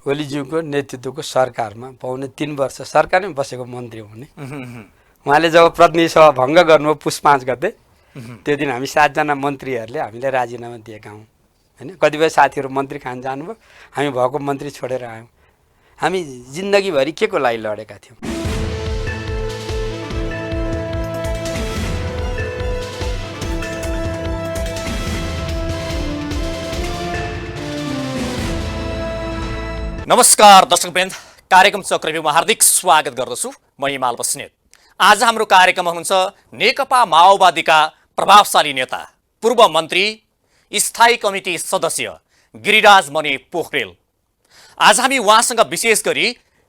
ओलीज्यूको नेतृत्वको सरकारमा पाउने 3 वर्ष सरकारमै बसेको मन्त्री हुने। उहाँले जब प्रतिनिधि सभा भङ्ग गर्नुभयो पुस 5 गते, त्यो दिन हामी 7 जना मन्त्रीहरूले हामीले राजीनामा दिएका हौँ हैन। कतिपय साथीहरू मन्त्री खान जानुभयो, हामी भएको मन्त्री छोडेर आयौँ। हामी जिन्दगीभरि के को लागि लडेका थियौँ? नमस्कार दर्शकवृन्द, कार्यक्रम चक्रव्यूहमा हार्दिक स्वागत गर्दछु। म हिमाल बस्नेत। आज हाम्रो कार्यक्रममा हुनुहुन्छ नेकपा माओवादीका प्रभावशाली नेता, पूर्व मन्त्री, स्थायी कमिटी सदस्य गिरिराज मणि पोखरेल। आज हामी उहाँसँग विशेष गरी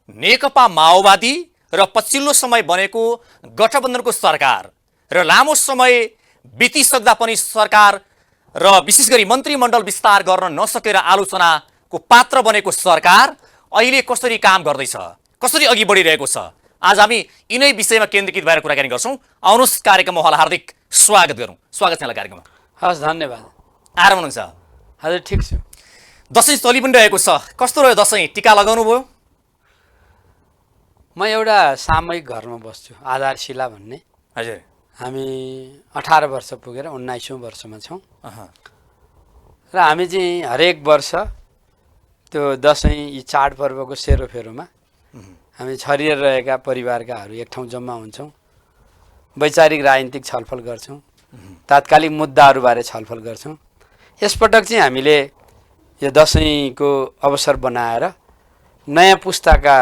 नेकपा माओवादी र पछिल्लो समय बनेको गठबन्धनको सरकार र लामो समय बितिसक्दा पनि सरकार र विशेष गरी मन्त्रीमण्डल विस्तार गर्न नसकेर आलोचनाको पात्र बनेको सरकार अहिले कसरी काम गर्दैछ, कसरी अघि बढिरहेको छ, आज हामी यिनै विषयमा केन्द्रीकृत भएर कुराकानी गर्छौँ। आउनुहोस् कार्यक्रममा उहाँलाई हार्दिक स्वागत गरौँ। स्वागत छ कार्यक्रममा। हस्, धन्यवाद। आराम हुनुहुन्छ? हजुर, ठिक छु। दसैँ चलि पनि रहेको छ, कस्तो रह्यो दसैँ? टिका लगाउनु भयो? म एउटा सामूहिक घरमा बस्छु, आधारशिला भन्ने। हजुर। हामी 18 वर्ष पुगेर 19औँ वर्षमा छौँ र हामी चाहिँ हरेक वर्ष त्यो दसैँ यी चाडपर्वको सेरोफेरोमा हामी छरिएर रहेका परिवारकाहरू एक ठाउँ जम्मा हुन्छौँ, वैचारिक राजनीतिक छलफल गर्छौँ, तात्कालिक मुद्दाहरूबारे छलफल गर्छौँ। यसपटक चाहिँ हामीले यो दसैँको अवसर बनाएर नयाँ पुस्ताका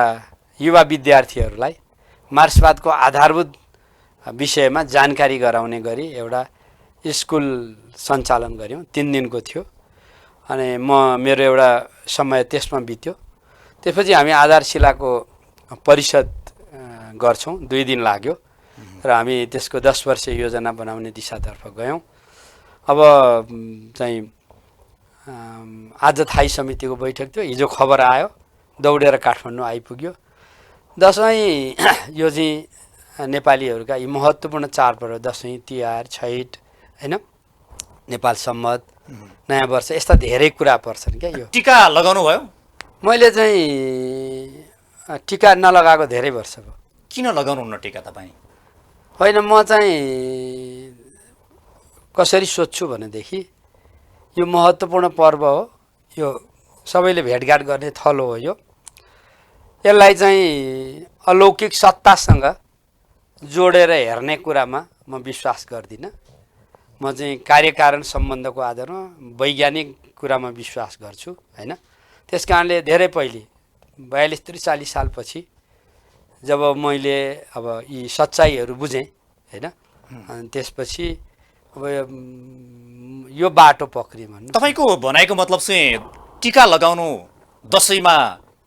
युवा विद्यार्थीहरूलाई मार्क्सवादको आधारभूत विषयमा जानकारी गराउने गरी एउटा स्कुल सञ्चालन गऱ्यौँ। 3 दिनको थियो अनि मेरो एउटा समय त्यसमा बित्यो। त्यसपछि हामी आधारशिलाको परिषद गर्छौँ, 2 दिन लाग्यो र हामी त्यसको 10 वर्षीय योजना बनाउने दिशातर्फ गयौँ। अब चाहिँ आज थाई समितिको बैठक थियो, हिजो खबर आयो, दौडेर काठमाडौँ आइपुग्यो। दसैँ यो चाहिँ नेपालीहरूका यी महत्त्वपूर्ण चाडपर्व दसैँ, तिहार, छैठ हैन, नेपाल सम्मत, नयाँ वर्ष, यस्ता धेरै कुरा पर्छन् क्या। यो टिका लगाउनु भयो? मैले चाहिँ टिका नलगाएको धेरै वर्ष भयो। किन लगाउनुहुन्न टिका तपाईँ? होइन, म चाहिँ कसरी सोध्छु भनेदेखि यो महत्त्वपूर्ण पर्व हो, यो सबैले भेटघाट गर्ने थलो हो। यसलाई चाहिँ अलौकिक सत्तासँग जोडेर हेर्ने कुरामा म विश्वास गर्दिनँ। म चाहिँ कार्यकारण सम्बन्धको आधारमा वैज्ञानिक कुरामा विश्वास गर्छु हैन। त्यस कारणले धेरै पहिले 42-43 सालपछि जब मैले अब यी सच्चाइहरू बुझेँ हैन, अनि त्यसपछि अब यो बाटो पक्रिएँ भन्नु। तपाईँको भनाइको मतलब चाहिँ टिका लगाउनु, दसैँमा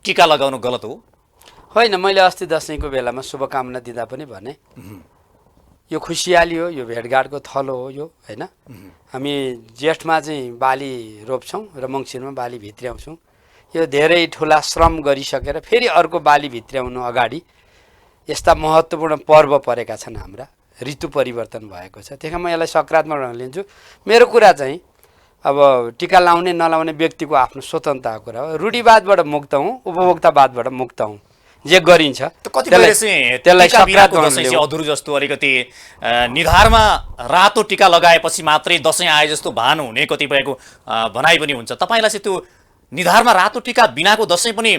टिका लगाउनु गलत हो? होइन, मैले अस्ति दसैँको बेलामा शुभकामना दिँदा पनि भने यो खुसियाली हो, यो भेटघाटको थलो हो यो हैन। हामी जेठमा चाहिँ बाली रोप्छौँ र मङ्सिरमा बाली भित्र्याउँछौँ। यो धेरै ठुला श्रम गरिसकेर फेरि अर्को बाली भित्र्याउनु अगाडि यस्ता महत्त्वपूर्ण पर्व परेका छन्, हाम्रा ऋतु परिवर्तन भएको छ। त्यही कारण म यसलाई सकारात्मक ढङ्गले लिन्छु। मेरो कुरा चाहिँ अब टिका लाउने नलाउने व्यक्तिको आफ्नो स्वतन्त्रताको कुरा हो। रूढिवादबाट मुक्त हौँ, उपभोक्तावादबाट मुक्त हौँ, जे गरिन्छ त्यसलाई सकारात्मक अधुरो जस्तो अलिकति निधारमा रातो टिका लगाएपछि मात्रै दसैँ आए जस्तो भान हुने कतिपयको भनाइ पनि हुन्छ। तपाईँलाई चाहिँ त्यो निधारमा रातो टिका बिनाको दसैँ पनि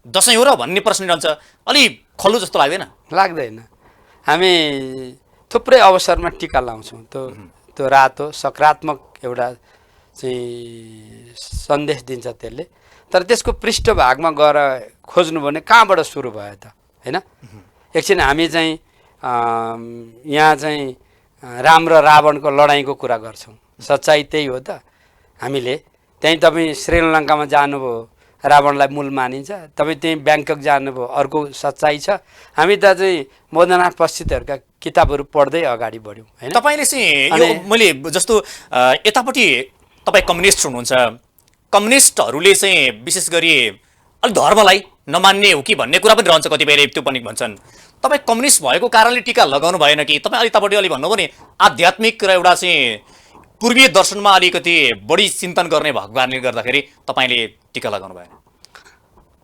दसैँ हो र भन्ने प्रश्न रहन्छ, अलि खल्लो जस्तो लाग्दैन? लाग्दैन। हामी थुप्रै अवसरमा टिका लाउँछौँ। त्यो रातो सकारात्मक एउटा चाहिँ सन्देश दिन्छ त्यसले। तर त्यसको पृष्ठभागमा गएर खोज्नु भने कहाँबाट सुरु भयो त हैन? एकछिन हामी चाहिँ यहाँ चाहिँ राम र रावणको लडाइँको कुरा गर्छौँ, सच्चाइ त्यही हो त। हामीले त्यहीँ तपाईँ श्रीलङ्कामा जानुभयो, रावणलाई मूल मानिन्छ। तपाईँ त्यहीँ ब्याङ्कक जानुभयो, अर्को सच्चाइ छ। हामी त चाहिँ मदननाथ पश्चितहरूका किताबहरू पढ्दै अगाडि बढ्यौँ हैन। तपाईँले चाहिँ यो मैले जस्तो यतापट्टि तपाईँ कम्युनिस्ट हुनुहुन्छ, कम्युनिस्टहरूले चाहिँ विशेष गरी अलिक धर्मलाई नमान्ने हो कि भन्ने कुरा पनि रहन्छ, कतिपयले त्यो पनि भन्छन्। तपाईँ कम्युनिस्ट भएको कारणले टिका लगाउनु भएन कि? तपाईँ अलिकतापट्टि अलि भन्नुभयो नि आध्यात्मिक र एउटा चाहिँ पूर्वीय दर्शनमा अलिकति बढी चिन्तन गर्ने भएको कारणले गर्दाखेरि तपाईँले टिका लगाउनु भएन?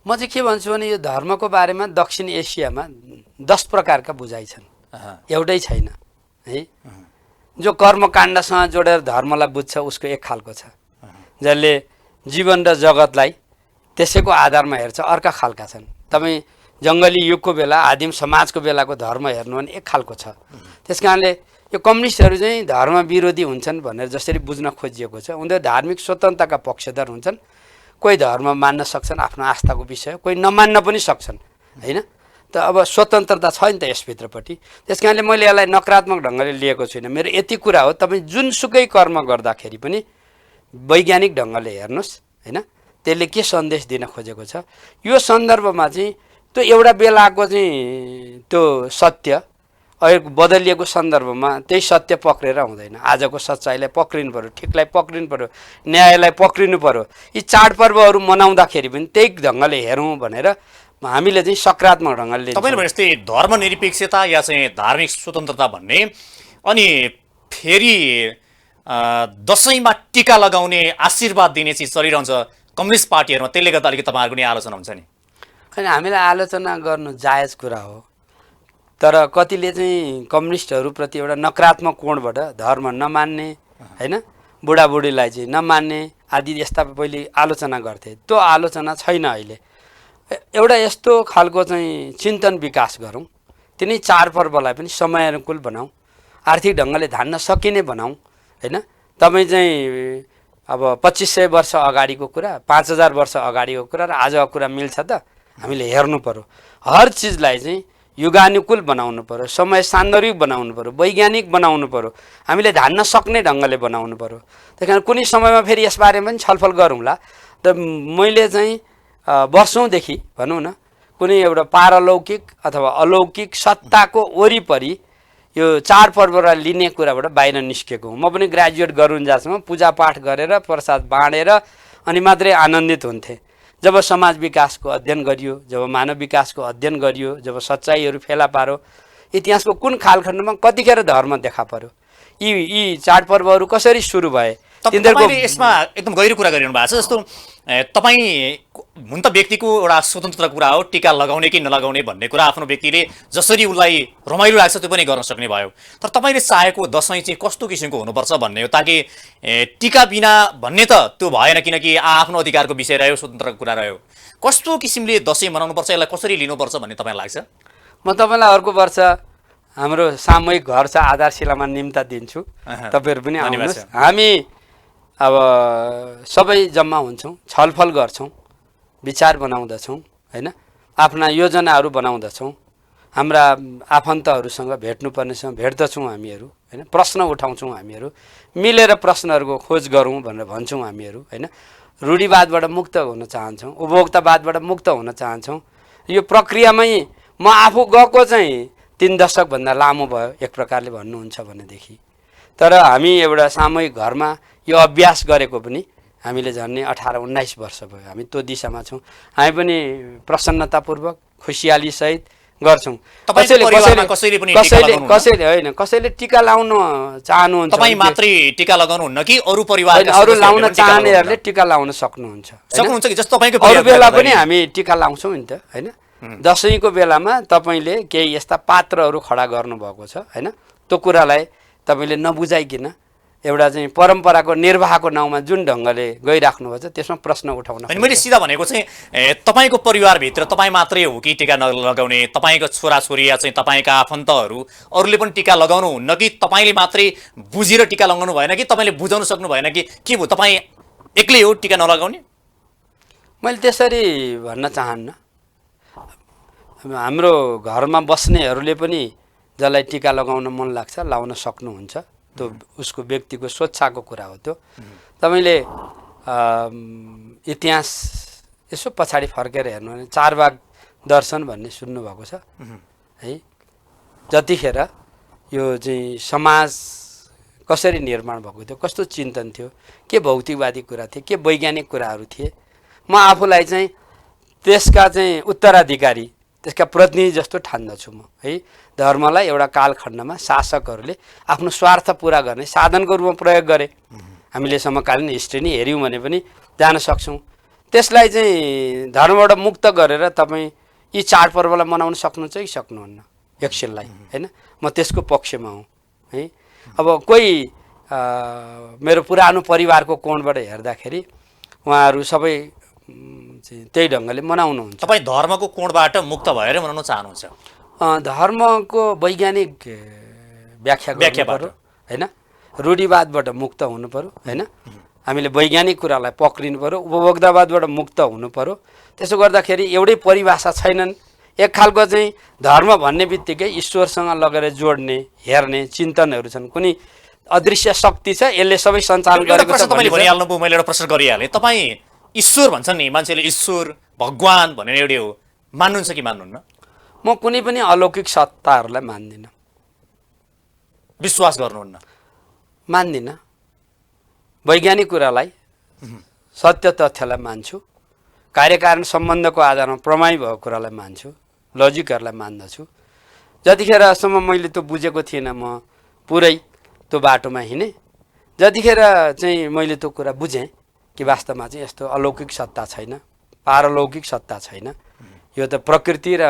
म चाहिँ के भन्छु भने यो धर्मको बारेमा दक्षिण एसियामा 10 प्रकारका बुझाइ छन्, एउटै छैन है। जो कर्मकाण्डसँग जोडेर धर्मलाई बुझ्छ उसको एक खालको छ, जसले जीवन र जगतलाई त्यसैको आधारमा हेर्छ अर्का खालका छन्। तपाईँ जङ्गली युगको बेला आदिम समाजको बेलाको धर्म हेर्नु भने एक खालको छ। त्यस कारणले यो कम्युनिस्टहरू चाहिँ धर्म विरोधी हुन्छन् भनेर जसरी बुझ्न खोजिएको छ, उनीहरू धार्मिक स्वतन्त्रताका पक्षधर हुन्छन्। कोही धर्म मान्न सक्छन्, आफ्नो आस्थाको विषय, कोही नमान्न पनि सक्छन् होइन। त अब स्वतन्त्रता छ नि त यसभित्रपट्टि। त्यस कारणले मैले यसलाई नकारात्मक ढङ्गले लिएको छुइनँ। मेरो यति कुरा हो, तपाईँ जुनसुकै कर्म गर्दाखेरि पनि वैज्ञानिक ढङ्गले हेर्नुहोस् होइन, त्यसले के सन्देश दिन खोजेको छ। यो सन्दर्भमा चाहिँ त्यो एउटा बेलाको चाहिँ त्यो सत्य अहिले बदलिएको सन्दर्भमा त्यही सत्य पक्रेर हुँदैन। आजको सच्चाइलाई पक्रिनु पऱ्यो, ठिकलाई पक्रिनु पऱ्यो, न्यायलाई पक्रिनु पऱ्यो। यी चाडपर्वहरू मनाउँदाखेरि पनि त्यही ढङ्गले हेरौँ भनेर हामीले चाहिँ सकारात्मक ढङ्गले तपाईँले भने जस्तै धर्मनिरपेक्षता या चाहिँ धार्मिक स्वतन्त्रता भन्ने, अनि फेरि दसैँमा टिका लगाउने आशीर्वाद दिने चिज चलिरहन्छ कम्युनिस्ट पार्टीहरूमा, त्यसले गर्दा अलिकति तपाईँहरूको नि आलोचना हुन्छ नि। होइन, हामीलाई आलोचना गर्नु जायज कुरा हो, तर कतिले चाहिँ कम्युनिस्टहरूप्रति एउटा नकारात्मक कोणबाट धर्म नमान्ने होइन, बुढाबुढीलाई चाहिँ नमान्ने आदि यस्ता पहिले आलोचना गर्थे। त्यो आलोचना छैन अहिले। एउटा यस्तो खालको चाहिँ चिन्तन विकास गरौँ, तिनै चाडपर्वलाई पनि समयानुकूल बनाऊ, आर्थिक ढङ्गले धान्न सकिने बनाऊ होइन। तपाईँ चाहिँ अब 2500 वर्ष अगाडिको कुरा, 5000 वर्ष अगाडिको कुरा र आजको कुरा मिल्छ त? हामीले हेर्नु पर्यो। हर चिजलाई चाहिँ युगानुकूल बनाउनु पर्यो, समय सान्दर्भिक बनाउनु पर्यो, वैज्ञानिक बनाउनु पर्यो, हामीले धान्न सक्ने ढङ्गले बनाउनु पर्यो। त्यही कारण कुनै समयमा फेरि यसबारेमा पनि छलफल गरौँला। त मैले चाहिँ वर्षौँदेखि भनौँ न कुनै एउटा पारलौकिक अथवा अलौकिक सत्ताको वरिपरि यो चाडपर्वलाई लिने कुराबाट बाहिर निस्केको हुँ। म पनि ग्रेजुएट गरुन्जेलसम्म पूजापाठ गरेर प्रसाद बाँडेर अनि मात्रै आनन्दित हुन्थेँ। जब समाज विकासको अध्ययन गरियो, जब मानव विकासको अध्ययन गरियो, जब सच्चाइहरू फेला पार्यो, इतिहासको कुन कालखण्डमा कतिखेर धर्म देखा पर्यो, यी चाडपर्वहरू कसरी सुरु भए, तपाईँले यसमा एकदम गहिरो कुरा गरिरहनु भएको छ। जस्तो तपाईँ हुन त व्यक्तिको एउटा स्वतन्त्रता कुरा हो, टिका लगाउने कि नलगाउने भन्ने कुरा आफ्नो व्यक्तिले जसरी उसलाई रमाइलो लाग्छ त्यो पनि गर्न सक्ने भयो। तर तपाईँले चाहेको दसैँ चाहिँ कस्तो किसिमको हुनुपर्छ भन्ने हो, ताकि टिका बिना भन्ने त त्यो भएन, किनकि आफ्नो अधिकारको विषय रह्यो, स्वतन्त्रको कुरा रह्यो। कस्तो किसिमले दसैँ मनाउनुपर्छ, यसलाई कसरी लिनुपर्छ भन्ने तपाईँलाई लाग्छ? म तपाईँलाई अर्को वर्ष हाम्रो सामूहिक घर छ आधारशिलामा निम्ता दिन्छु, तपाईँहरू पनि आउनुहोस्। हामी अब सबै जम्मा हुन्छौँ, छलफल गर्छौँ, विचार बनाउँदछौँ होइन, आफ्ना योजनाहरू बनाउँदछौँ, हाम्रा आफन्तहरूसँग भेट्नुपर्नेसँग भेट्दछौँ हामीहरू होइन, प्रश्न उठाउँछौँ हामीहरू, मिलेर प्रश्नहरूको खोज गरौँ भनेर भन्छौँ हामीहरू होइन। रूढिवादबाट मुक्त हुन चाहन्छौँ, उपभोक्तावादबाट मुक्त हुन चाहन्छौँ। यो प्रक्रियामै म आफू गएको चाहिँ 3 दशकभन्दा लामो भयो एक प्रकारले भन्नुहुन्छ भनेदेखि। तर हामी एउटा सामूहिक घरमा यो अभ्यास गरेको पनि हामीले झन्डै 18-19 वर्ष भयो। हामी त्यो दिशामा छौँ। हामी पनि प्रसन्नतापूर्वक खुसियालीसहित गर्छौँ। कसैले होइन, कसैले टिका लाउन चाहनुहुन्छ, तपाईँ मात्रै टिका लगाउनुहुन्न कि अरू परिवार अरू लाउन चाहनेहरूले टिका लाउन सक्नुहुन्छ कि जस्तो तपाईँको अरू बेला पनि हामी टिका लाउँछौँ नि त होइन। दसैँको बेलामा तपाईँले केही यस्ता पात्रहरू खडा गर्नुभएको छ होइन, त्यो कुरालाई तपाईँले नबुझाइकन एउटा चाहिँ परम्पराको निर्वाहको नाउँमा जुन ढङ्गले गइराख्नु भएको छ त्यसमा प्रश्न उठाउन। मैले सिधा भनेको चाहिँ तपाईँको परिवारभित्र तपाईँ मात्रै हो कि टिका नलगाउने, तपाईँको छोराछोरी या चाहिँ तपाईँका आफन्तहरू अरूले पनि टिका लगाउनु हुन्न कि तपाईँले मात्रै बुझेर टिका लगाउनु भएन कि तपाईँले बुझाउन सक्नु भएन कि के भयो, तपाईँ एक्लै हो टिका नलगाउने? मैले त्यसरी भन्न चाहन्न। हाम्रो घरमा बस्नेहरूले पनि जसलाई टिका लगाउन मन लाग्छ लाउन सक्नुहुन्छ, त्यो उसको व्यक्तिको स्वेच्छाको कुरा हो। त्यो तपाईँले इतिहास यसो पछाडि फर्केर हेर्नु भने चारबाग दर्शन भन्ने सुन्नुभएको छ है। जतिखेर यो चाहिँ समाज कसरी निर्माण भएको थियो, कस्तो चिन्तन थियो, के भौतिकवादी कुरा थिए, के वैज्ञानिक कुराहरू थिए, म आफूलाई चाहिँ त्यसका चाहिँ उत्तराधिकारी, त्यसका प्रतिनिधि जस्तो ठान्दछु म है। धर्मलाई एउटा कालखण्डमा शासकहरूले आफ्नो स्वार्थ पुरा गर्ने साधनको रूपमा प्रयोग गरे। हामीले समकालीन हिस्ट्री नै हेऱ्यौँ भने पनि जान सक्छौँ। त्यसलाई चाहिँ धर्मबाट मुक्त गरेर तपाईँ यी चाडपर्वलाई मनाउन सक्नुहुन्छ कि सक्नुहुन्न एक्सेललाई होइन म त्यसको पक्षमा हुँ है। अब कोही मेरो पुरानो परिवारको कोणबाट हेर्दाखेरि उहाँहरू सबै त्यही ढङ्गले मनाउनुहुन्छ। तपाईँ धर्मको कोणबाट मुक्त भएर मनाउन चाहनुहुन्छ? धर्मको वैज्ञानिक व्याख्या पर्यो होइन, रूढिवादबाट मुक्त हुनु पर्यो होइन, हामीले वैज्ञानिक कुरालाई पक्रिनु पर्यो, उपभोक्तावादबाट मुक्त हुनु पर्यो। त्यसो गर्दाखेरि एउटै परिभाषा छैनन्। एक खालको चाहिँ धर्म भन्ने बित्तिकै ईश्वरसँग लगेर जोड्ने हेर्ने चिन्तनहरू छन्। कुनै अदृश्य शक्ति छ यसले सबै सञ्चालन गरेको छ। तपाईँले भनिहाल्नुभयो, मैले एउटा प्रश्न गरिहालेँ। तपाईँ ईश्वर भन्छन् नि, मान्छेले ईश्वर भगवान भनेर एउटै हो, मान्नुहुन्छ कि मान्नुहुन्न? म कुनै पनि अलौकिक सत्ताहरूलाई मान्दिनँ। विश्वास गर्नुहुन्न? मान्दिनँ। वैज्ञानिक कुरालाई सत्य तथ्यलाई मान्छु, कार्यकारण सम्बन्धको आधारमा प्रमाणित भएको कुरालाई मान्छु, लजिकहरूलाई मान्दछु। जतिखेरसम्म मैले त्यो बुझेको थिइनँ म पुरै त्यो बाटोमा हिँडेँ, जतिखेर चाहिँ मैले त्यो कुरा बुझेँ कि वास्तवमा चाहिँ यस्तो अलौकिक सत्ता छैन, पारलौकिक सत्ता छैन, यो त प्रकृति र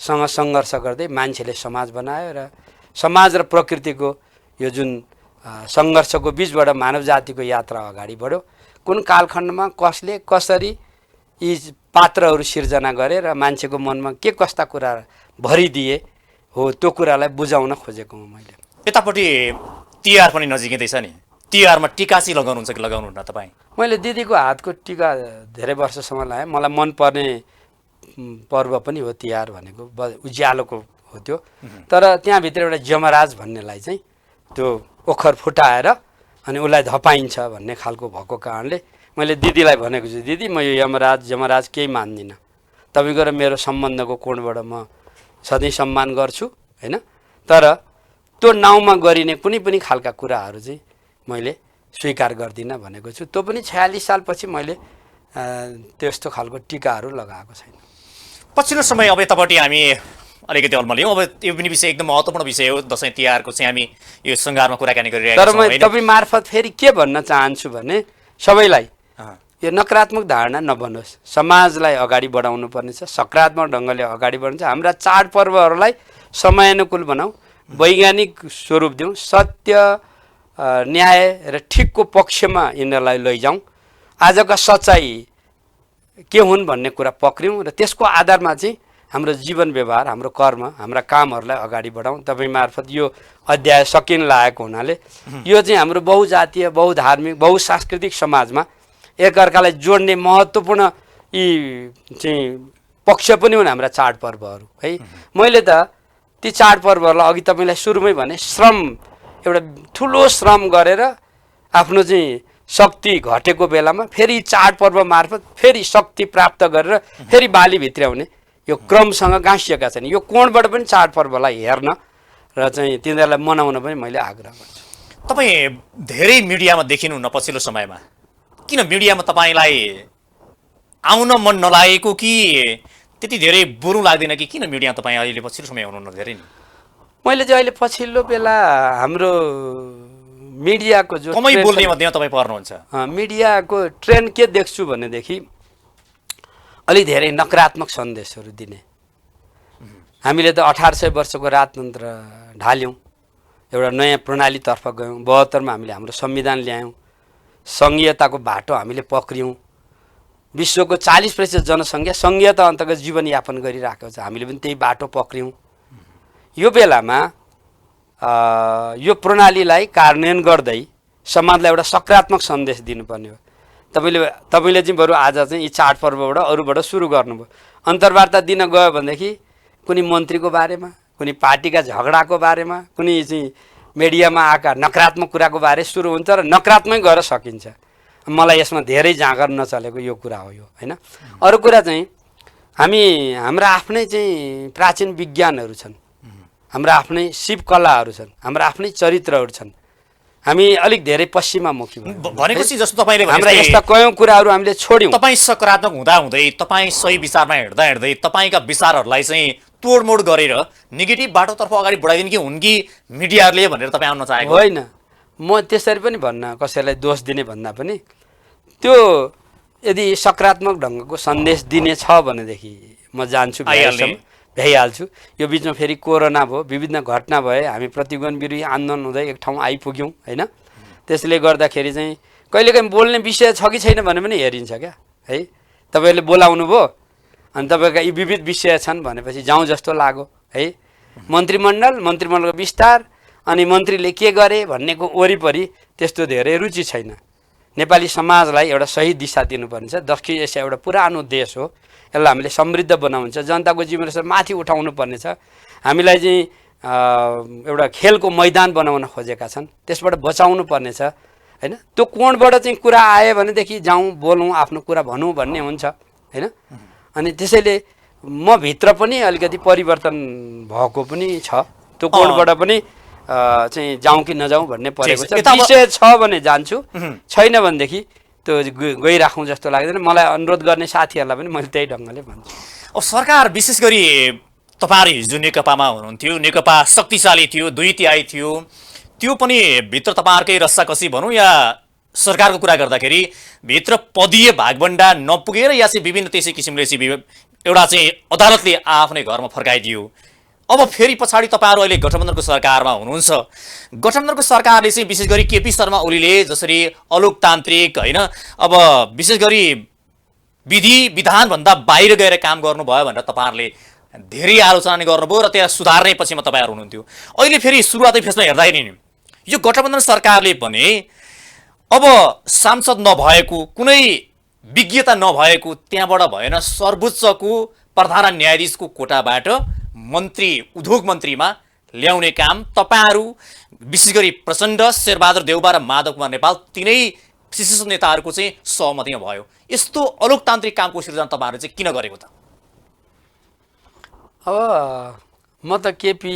सँग सङ्घर्ष गर्दै मान्छेले समाज बनायो र समाज र प्रकृतिको यो जुन सङ्घर्षको बिचबाट मानव जातिको यात्रा अगाडि बढ्यो। कुन कालखण्डमा कसले कसरी यी पात्रहरू सिर्जना गरे र मान्छेको मनमा के कस्ता कुरा भरिदिए हो, त्यो कुरालाई बुझाउन खोजेको हुँ मैले। यतापट्टि तिहार पनि नजिकै छ नि, तिहारमा टिका चाहिँ लगाउनुहुन्छ कि लगाउनुहुन्न तपाईँ? मैले दिदीको हातको टिका धेरै वर्षसम्म लगाएँ। मलाई मनपर्ने पर्व पनि हो तिहार भनेको, उज्यालोको हो त्यो। तर त्यहाँभित्र एउटा यमराज भन्नेलाई चाहिँ त्यो ओखर फुटाएर अनि उसलाई धपाइन्छ भन्ने खालको भएको कारणले मैले दिदीलाई भनेको छु, दिदी म यो यमराज केही मान्दिनँ, तपाईँको र मेरो सम्बन्धको कोणबाट म सधैँ सम्मान गर्छु होइन, तर त्यो नाउँमा गरिने कुनै पनि खालका कुराहरू चाहिँ मैले स्वीकार गर्दिनँ भनेको छु। त्यो पनि 46 सालपछि मैले त्यस्तो खालको टिकाहरू लगाएको छैन। पछिल्लो समय अब यतापट्टि हामी अलिकति अल्मल्यौँ। अब यो पनि विषय एकदम महत्त्वपूर्ण विषय हो, दसैँ तिहारको चाहिँ हामी यो सङ्घारमा कुराकानी गरिरहेका छौँ। तर म तपाईँ मार्फत फेरि के भन्न चाहन्छु भने सबैलाई यो नकारात्मक धारणा नबनोस्, समाजलाई अगाडि बढाउनु पर्नेछ, सकारात्मक ढङ्गले अगाडि बढ्छ। हाम्रा चाडपर्वहरूलाई समयानुकूल बनाऊ, वैज्ञानिक स्वरूप दिउँ, सत्य न्याय र ठिकको पक्षमा यिनीहरूलाई लैजाउँ। आजका सच्चाइ के हुन् भन्ने कुरा पक्रियौँ र त्यसको आधारमा चाहिँ हाम्रो जीवन व्यवहार, हाम्रो कर्म, हाम्रा कामहरूलाई अगाडि बढाउँ। तपाईँ मार्फत यो अध्याय सकिन लागेको हुनाले यो चाहिँ हाम्रो बहुजातीय, बहुधार्मिक, बहुसांस्कृतिक समाजमा एकअर्कालाई जोड्ने महत्त्वपूर्ण यी चाहिँ पक्ष पनि हुन् हाम्रा चाडपर्वहरू है। मैले त ती चाडपर्वहरूलाई अघि तपाईँलाई सुरुमै भने श्रम, एउटा ठुलो श्रम गरेर आफ्नो चाहिँ शक्ति घटेको बेलामा फेरि चाडपर्व मार्फत फेरि शक्ति प्राप्त गरेर फेरि बाली भित्र्याउने यो क्रमसँग गाँसिएका छन्। यो कोणबाट पनि चाडपर्वलाई हेर्न र चाहिँ तिनीहरूलाई मनाउन पनि मैले आग्रह गर्छु। तपाईँ धेरै मिडियामा देखिनुहुन्न पछिल्लो समयमा, किन मिडियामा तपाईँलाई आउन मन नलागेको कि त्यति धेरै बुरु लाग्दैन कि किन मिडियामा तपाईँ अहिले पछिल्लो समय हुनुहुन्न धेरै नि? मैले चाहिँ अहिले पछिल्लो बेला हाम्रो मिडियाको जो कमै बोल्ने मध्येमा तपाईँ पर्नुहुन्छ, मिडियाको ट्रेन्ड के देख्छु भनेदेखि अलि धेरै नकारात्मक सन्देशहरू दिने। हामीले त 1800 वर्षको राजतन्त्र ढाल्यौँ, एउटा नयाँ प्रणालीतर्फ गयौँ, 72 मा हामीले हाम्रो संविधान ल्यायौँ, सङ्घीयताको बाटो हामीले पक्रियौँ, विश्वको 40% जनसङ्ख्या सङ्घीयता अन्तर्गत जीवनयापन गरिरहेको छ, हामीले पनि त्यही बाटो पक्रियौँ। यो बेलामा यो प्रणालीलाई कार्यान्वयन गर्दै समाजलाई एउटा सकारात्मक सन्देश दिनुपर्ने हो। तपाईँले चाहिँ बरु आज चाहिँ यी चाडपर्वबाट अरूबाट सुरु गर्नुभयो। अन्तर्वार्ता दिन गयो भनेदेखि कुनै मन्त्रीको बारेमा, कुनै पार्टीका झगडाको बारेमा, कुनै चाहिँ मिडियामा आएका नकारात्मक कुराको बारे सुरु हुन्छ र नकारात्मक गरेर सकिन्छ। मलाई यसमा धेरै जाँगर नचलेको यो कुरा हो यो होइन। अरू कुरा चाहिँ हाम्रा आफ्नै चाहिँ प्राचीन विज्ञानहरू छन्, हाम्रा आफ्नै शिवकलाहरू छन्, हाम्रा आफ्नै चरित्रहरू छन्। हामी अलिक धेरै पश्चिमामुखी भनेपछि जस्तो तपाईँले हाम्रा यस्ता कयौँ कुराहरू हामीले छोड्यौँ। तपाईँ सकारात्मक हुँदै तपाईँ सही विचारमा हिँड्दै तपाईँका विचारहरूलाई चाहिँ तोडमोड गरेर नेगेटिभ बाटोतर्फ अगाडि बढाइदिने कि हुन् कि मिडियाहरूले भनेर तपाईँ आउन चाहेको? होइन, म त्यसरी पनि भन्न, कसैलाई दोष दिने भन्दा पनि त्यो यदि सकारात्मक ढङ्गको सन्देश दिने छ भनेदेखि म जान्छु, भ्याइहाल्छु। यो बिचमा फेरि कोरोना भयो, विभिन्न घटना भए, हामी प्रतिगमन विरोधी आन्दोलन हुँदै एक ठाउँ आइपुग्यौँ होइन। त्यसले गर्दाखेरि चाहिँ कहिलेकाहीँ बोल्ने विषय छ कि छैन भने पनि हेरिन्छ क्या है। तपाईँहरूले बोलाउनु भयो अनि तपाईँका यी विविध विषय छन् भनेपछि जाउँ जस्तो लाग्यो है। मन्त्रीमण्डलको विस्तार अनि मन्त्रीले के गरे भन्नेको वरिपरि त्यस्तो धेरै रुचि छैन। नेपाली समाजलाई एउटा सही दिशा दिनुपर्ने छ। दक्षिण एसिया एउटा पुरानो देश हो, यसलाई हामीले समृद्ध बनाउनु छ, जनताको जीवन स्तर माथि उठाउनु पर्ने छ। हामीलाई चाहिँ एउटा खेलको मैदान बनाउन खोजेका छन्, त्यसबाट बचाउनु पर्ने छ होइन। त्यो कोणबाट चाहिँ कुरा आयो भनेदेखि जाउँ बोलौँ आफ्नो कुरा भनौँ भन्ने हुन्छ होइन। अनि त्यसैले म भित्र पनि अलिकति परिवर्तन भएको पनि छ, त्यो कोणबाट पनि चाहिँ जाउँ कि नजाउँ भन्ने परेको छ। विषय छ भने जान्छु, छैन भनेदेखि त्यो गइराखौँ जस्तो लाग्दैन। मलाई अनुरोध गर्ने साथीहरूलाई पनि मैले त्यही ढङ्गले भन्छु। अब सरकार विशेष गरी तपाईँहरू हिजो नेकपामा हुनुहुन्थ्यो, नेकपा शक्तिशाली थियो, 2 तिहाई थियो, त्यो पनि भित्र तपाईँहरूकै रस्साकसी भनौँ या सरकारको कुरा गर्दाखेरि भित्र पदीय भागभण्डा नपुगेर या चाहिँ विभिन्न त्यसै किसिमले चाहिँ एउटा चाहिँ अदालतले आफ्नै घरमा फर्काइदियो। अब फेरि पछाडि तपाईँहरू अहिले गठबन्धनको सरकारमा हुनुहुन्छ। गठबन्धनको सरकारले चाहिँ विशेष गरी केपी शर्मा ओलीले जसरी अलोकतान्त्रिक होइन, अब विशेष गरी विधि विधानभन्दा बाहिर गएर काम गर्नुभयो भनेर तपाईँहरूले धेरै आलोचना गर्नुभयो र त्यहाँ सुधार्ने पक्षमा तपाईँहरू हुनुहुन्थ्यो। अहिले फेरि सुरुवाती फेसमा हेर्दाखेरि नि यो गठबन्धन सरकारले भने अब सांसद नभएको, कुनै विज्ञता नभएको त्यहाँबाट भएन, सर्वोच्चको प्रधान न्यायाधीशको कोटाबाट मन्त्री उद्योग मन्त्रीमा ल्याउने काम तपाईँहरू विशेष गरी प्रचण्ड, शेरबहादुर देउबा र माधव कुमार नेपाल तिनै शीर्ष नेताहरूको चाहिँ सहमतिमा भयो। यस्तो अलोकतान्त्रिक कामको सिर्जना तपाईँहरू चाहिँ किन गरेको त? अब म त केपी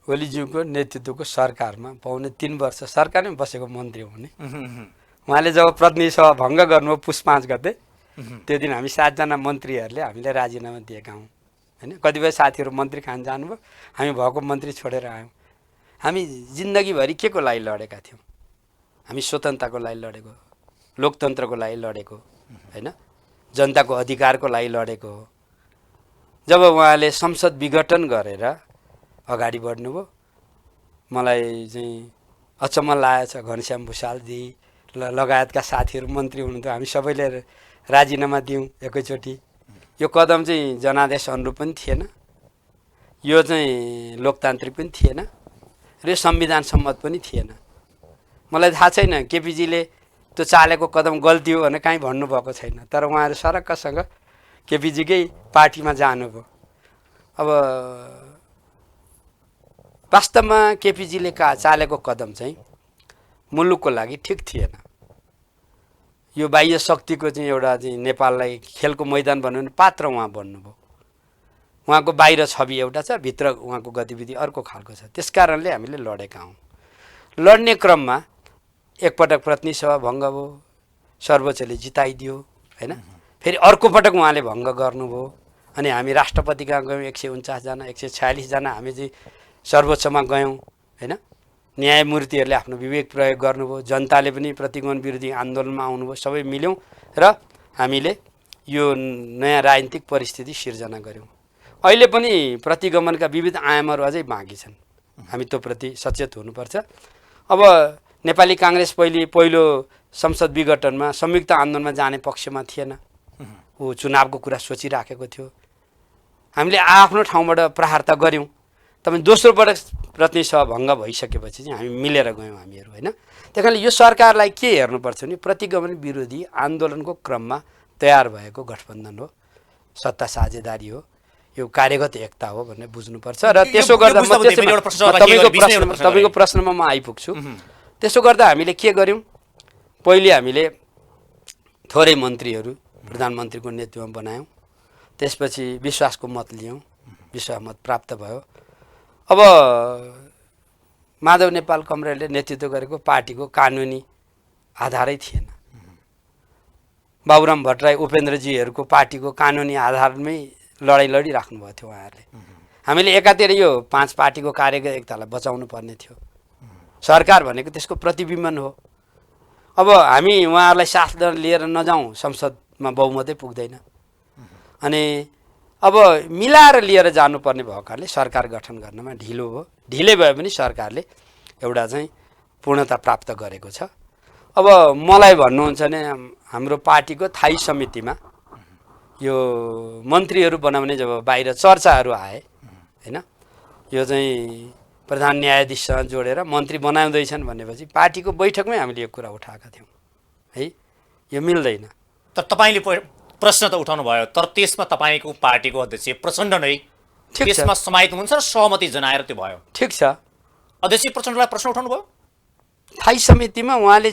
ओलीज्यूको नेतृत्वको सरकारमा पाउने 3 वर्ष सरकारमै बसेको मन्त्री हुने। उहाँले जब प्रतिनिधि सभा भङ्ग गर्नुभयो पुस 5 गते, त्यो दिन हामी 7 जना मन्त्रीहरूले हामीले राजीनामा दिएका हौँ होइन। कतिपय साथीहरू मन्त्री खान जानुभयो, हामी भएको मन्त्री छोडेर आयौँ। हामी जिन्दगीभरि के को लागि लडेका थियौँ? हामी स्वतन्त्रताको लागि लडेको, लोकतन्त्रको लागि लडेको होइन, जनताको अधिकारको लागि लडेको हो। जब उहाँले संसद विघटन गरेर अगाडि बढ्नुभयो, मलाई चाहिँ अचम्म लागेको छ। घनश्याम भुषालजी लगायतका साथीहरू मन्त्री हुनुहुन्थ्यो, हामी सबैले राजीनामा दियौँ एकैचोटि। यो कदम चाहिँ जनादेश अनुरूप पनि थिएन, यो चाहिँ लोकतान्त्रिक पनि थिएन र यो संविधान सम्मत पनि थिएन। मलाई थाहा छैन केपीजीले त्यो चालेको कदम गल्ती हो भने काहीँ भन्नुभएको छैन, तर उहाँहरू सरक्कसँग केपीजीकै पार्टीमा जानुभयो। अब वास्तवमा केपीजीले चालेको कदम चाहिँ मुलुकको लागि ठिक थिएन। यो बाह्य शक्तिको चाहिँ एउटा चाहिँ नेपाललाई खेलको मैदान बनाउने पात्र उहाँ बन्नुभयो। उहाँको बाहिर छवि एउटा छ, भित्र उहाँको गतिविधि अर्को खालको छ। त्यसकारणले हामीले लडेका हौँ। लड्ने क्रममा एकपटक प्रतिनिधि सभा भङ्ग भयो, सर्वोच्चले जिताइदियो होइन। फेरि अर्को पटक उहाँले भङ्ग गर्नुभयो अनि हामी राष्ट्रपति कहाँ गयौँ, 149 जना 146 जना हामी चाहिँ सर्वोच्चमा गयौँ होइन। न्यायमूर्तिहरूले आफ्नो विवेक प्रयोग गर्नुभयो, जनताले पनि प्रतिगमन विरोधी आन्दोलनमा आउनुभयो, सबै मिल्यौँ र हामीले यो नयाँ राजनीतिक परिस्थिति सिर्जना गऱ्यौँ। अहिले पनि प्रतिगमनका विविध आयामहरू अझै बाँकी छन्, हामी त्यो प्रति सचेत हुनुपर्छ। अब नेपाली काङ्ग्रेस पहिलो संसद विघटनमा संयुक्त आन्दोलनमा जाने पक्षमा थिएन, ऊ चुनावको कुरा सोचिराखेको थियो। हामीले आफ्नो ठाउँबाट प्रहार त गऱ्यौँ, तपाईँ दोस्रो पटक प्रतिनिधि सभा भङ्ग भइसकेपछि चाहिँ हामी मिलेर गयौँ हामीहरू होइन। त्यही कारणले यो सरकारलाई के हेर्नुपर्छ भने प्रतिगमन विरोधी आन्दोलनको क्रममा तयार भएको गठबन्धन हो, सत्ता साझेदारी हो, यो कार्यगत एकता हो भन्ने बुझ्नुपर्छ। र त्यसो गर्दा तपाईँको प्रश्नमा म आइपुग्छु। त्यसो गर्दा हामीले के गर्यौँ? पहिले हामीले थोरै मन्त्रीहरू प्रधानमन्त्रीको नेतृत्वमा बनायौँ, त्यसपछि विश्वासको मत लियौँ, विश्वास मत प्राप्त भयो। अब माधव नेपाल कमरेडले नेतृत्व गरेको पार्टीको कानुनी आधारै थिएन। बाबुराम भट्टराई उपेन्द्रजीहरूको पार्टीको कानुनी आधारमै लडाइँ लडिराख्नुभएको थियो उहाँहरूले। हामीले एकातिर यो 5 पार्टीको कार्यगत एकतालाई बचाउनु पर्ने थियो। सरकार भनेको त्यसको प्रतिबिम्बन हो। अब हामी उहाँहरूलाई साथ लिएर नजाउँ संसद बहुमतै पुग्दैन। अनि अब मिलाएर लिएर जानुपर्ने भएको कारणले सरकार गठन गर्नमा ढिलो भयो। ढिलै भए पनि सरकारले एउटा चाहिँ पूर्णता प्राप्त गरेको छ। अब मलाई भन्नुहुन्छ भने हाम्रो पार्टीको थाई समितिमा यो मन्त्रीहरू बनाउने जब बाहिर चर्चाहरू आए हैन, यो चाहिँ प्रधान न्यायाधीशसँग जोडेर मन्त्री बनाउँदैछन् भनेपछि पार्टीको बैठकमै हामीले यो कुरा उठाएका थियौँ है, यो मिल्दैन। तर तपाईँले प्रश्न त उठाउनु भयो, तर त्यसमा तपाईँको पार्टीको अध्यक्ष प्रचण्ड नै त्यसमा समाहित हुनुहुन्छ र सहमति जनाएर त्यो भयो। ठिक छ, अध्यक्ष प्रचण्डलाई प्रश्न उठाउनु भयो, थाई समितिमा उहाँले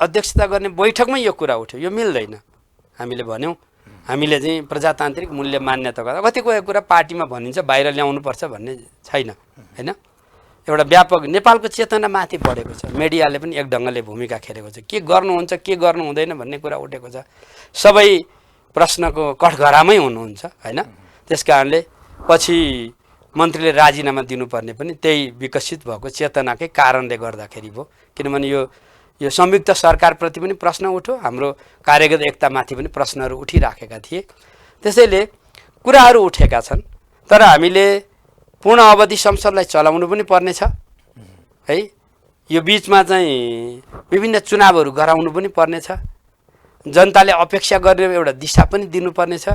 अध्यक्षता गर्ने बैठकमै यो कुरा उठ्यो, यो मिल्दैन। हामीले भन्यौँ हामीले चाहिँ प्रजातान्त्रिक मूल्य मान्यता गर्दा कतिको कुरा पार्टीमा भनिन्छ बाहिर ल्याउनुपर्छ भन्ने छैन हैन। एउटा व्यापक नेपालको चेतना माथि बढेको छ, मिडियाले पनि एक ढङ्गले भूमिका खेलेको छ, के गर्नुहुन्छ के गर्नु हुँदैन भन्ने कुरा उठेको छ। सबै प्रश्नको कठघरामै हुनुहुन्छ हैन। त्यस कारणले पछि मन्त्रीले राजीनामा दिनुपर्ने पनि त्यही विकसित भएको चेतनाकै कारणले गर्दाखेरि भयो। किनभने यो संयुक्त सरकारप्रति पनि प्रश्न उठ्यो, हाम्रो कार्यगत एकतामाथि पनि प्रश्नहरू उठिराखेका थिए। त्यसैले कुराहरू उठेका छन्, तर हामीले पूर्ण अवधि संसदलाई चलाउनु पनि पर्नेछ है। यो बिचमा चाहिँ विभिन्न चुनावहरू गराउनु पनि पर्नेछ, जनताले अपेक्षा गर्ने एउटा दिशा पनि दिनुपर्नेछ।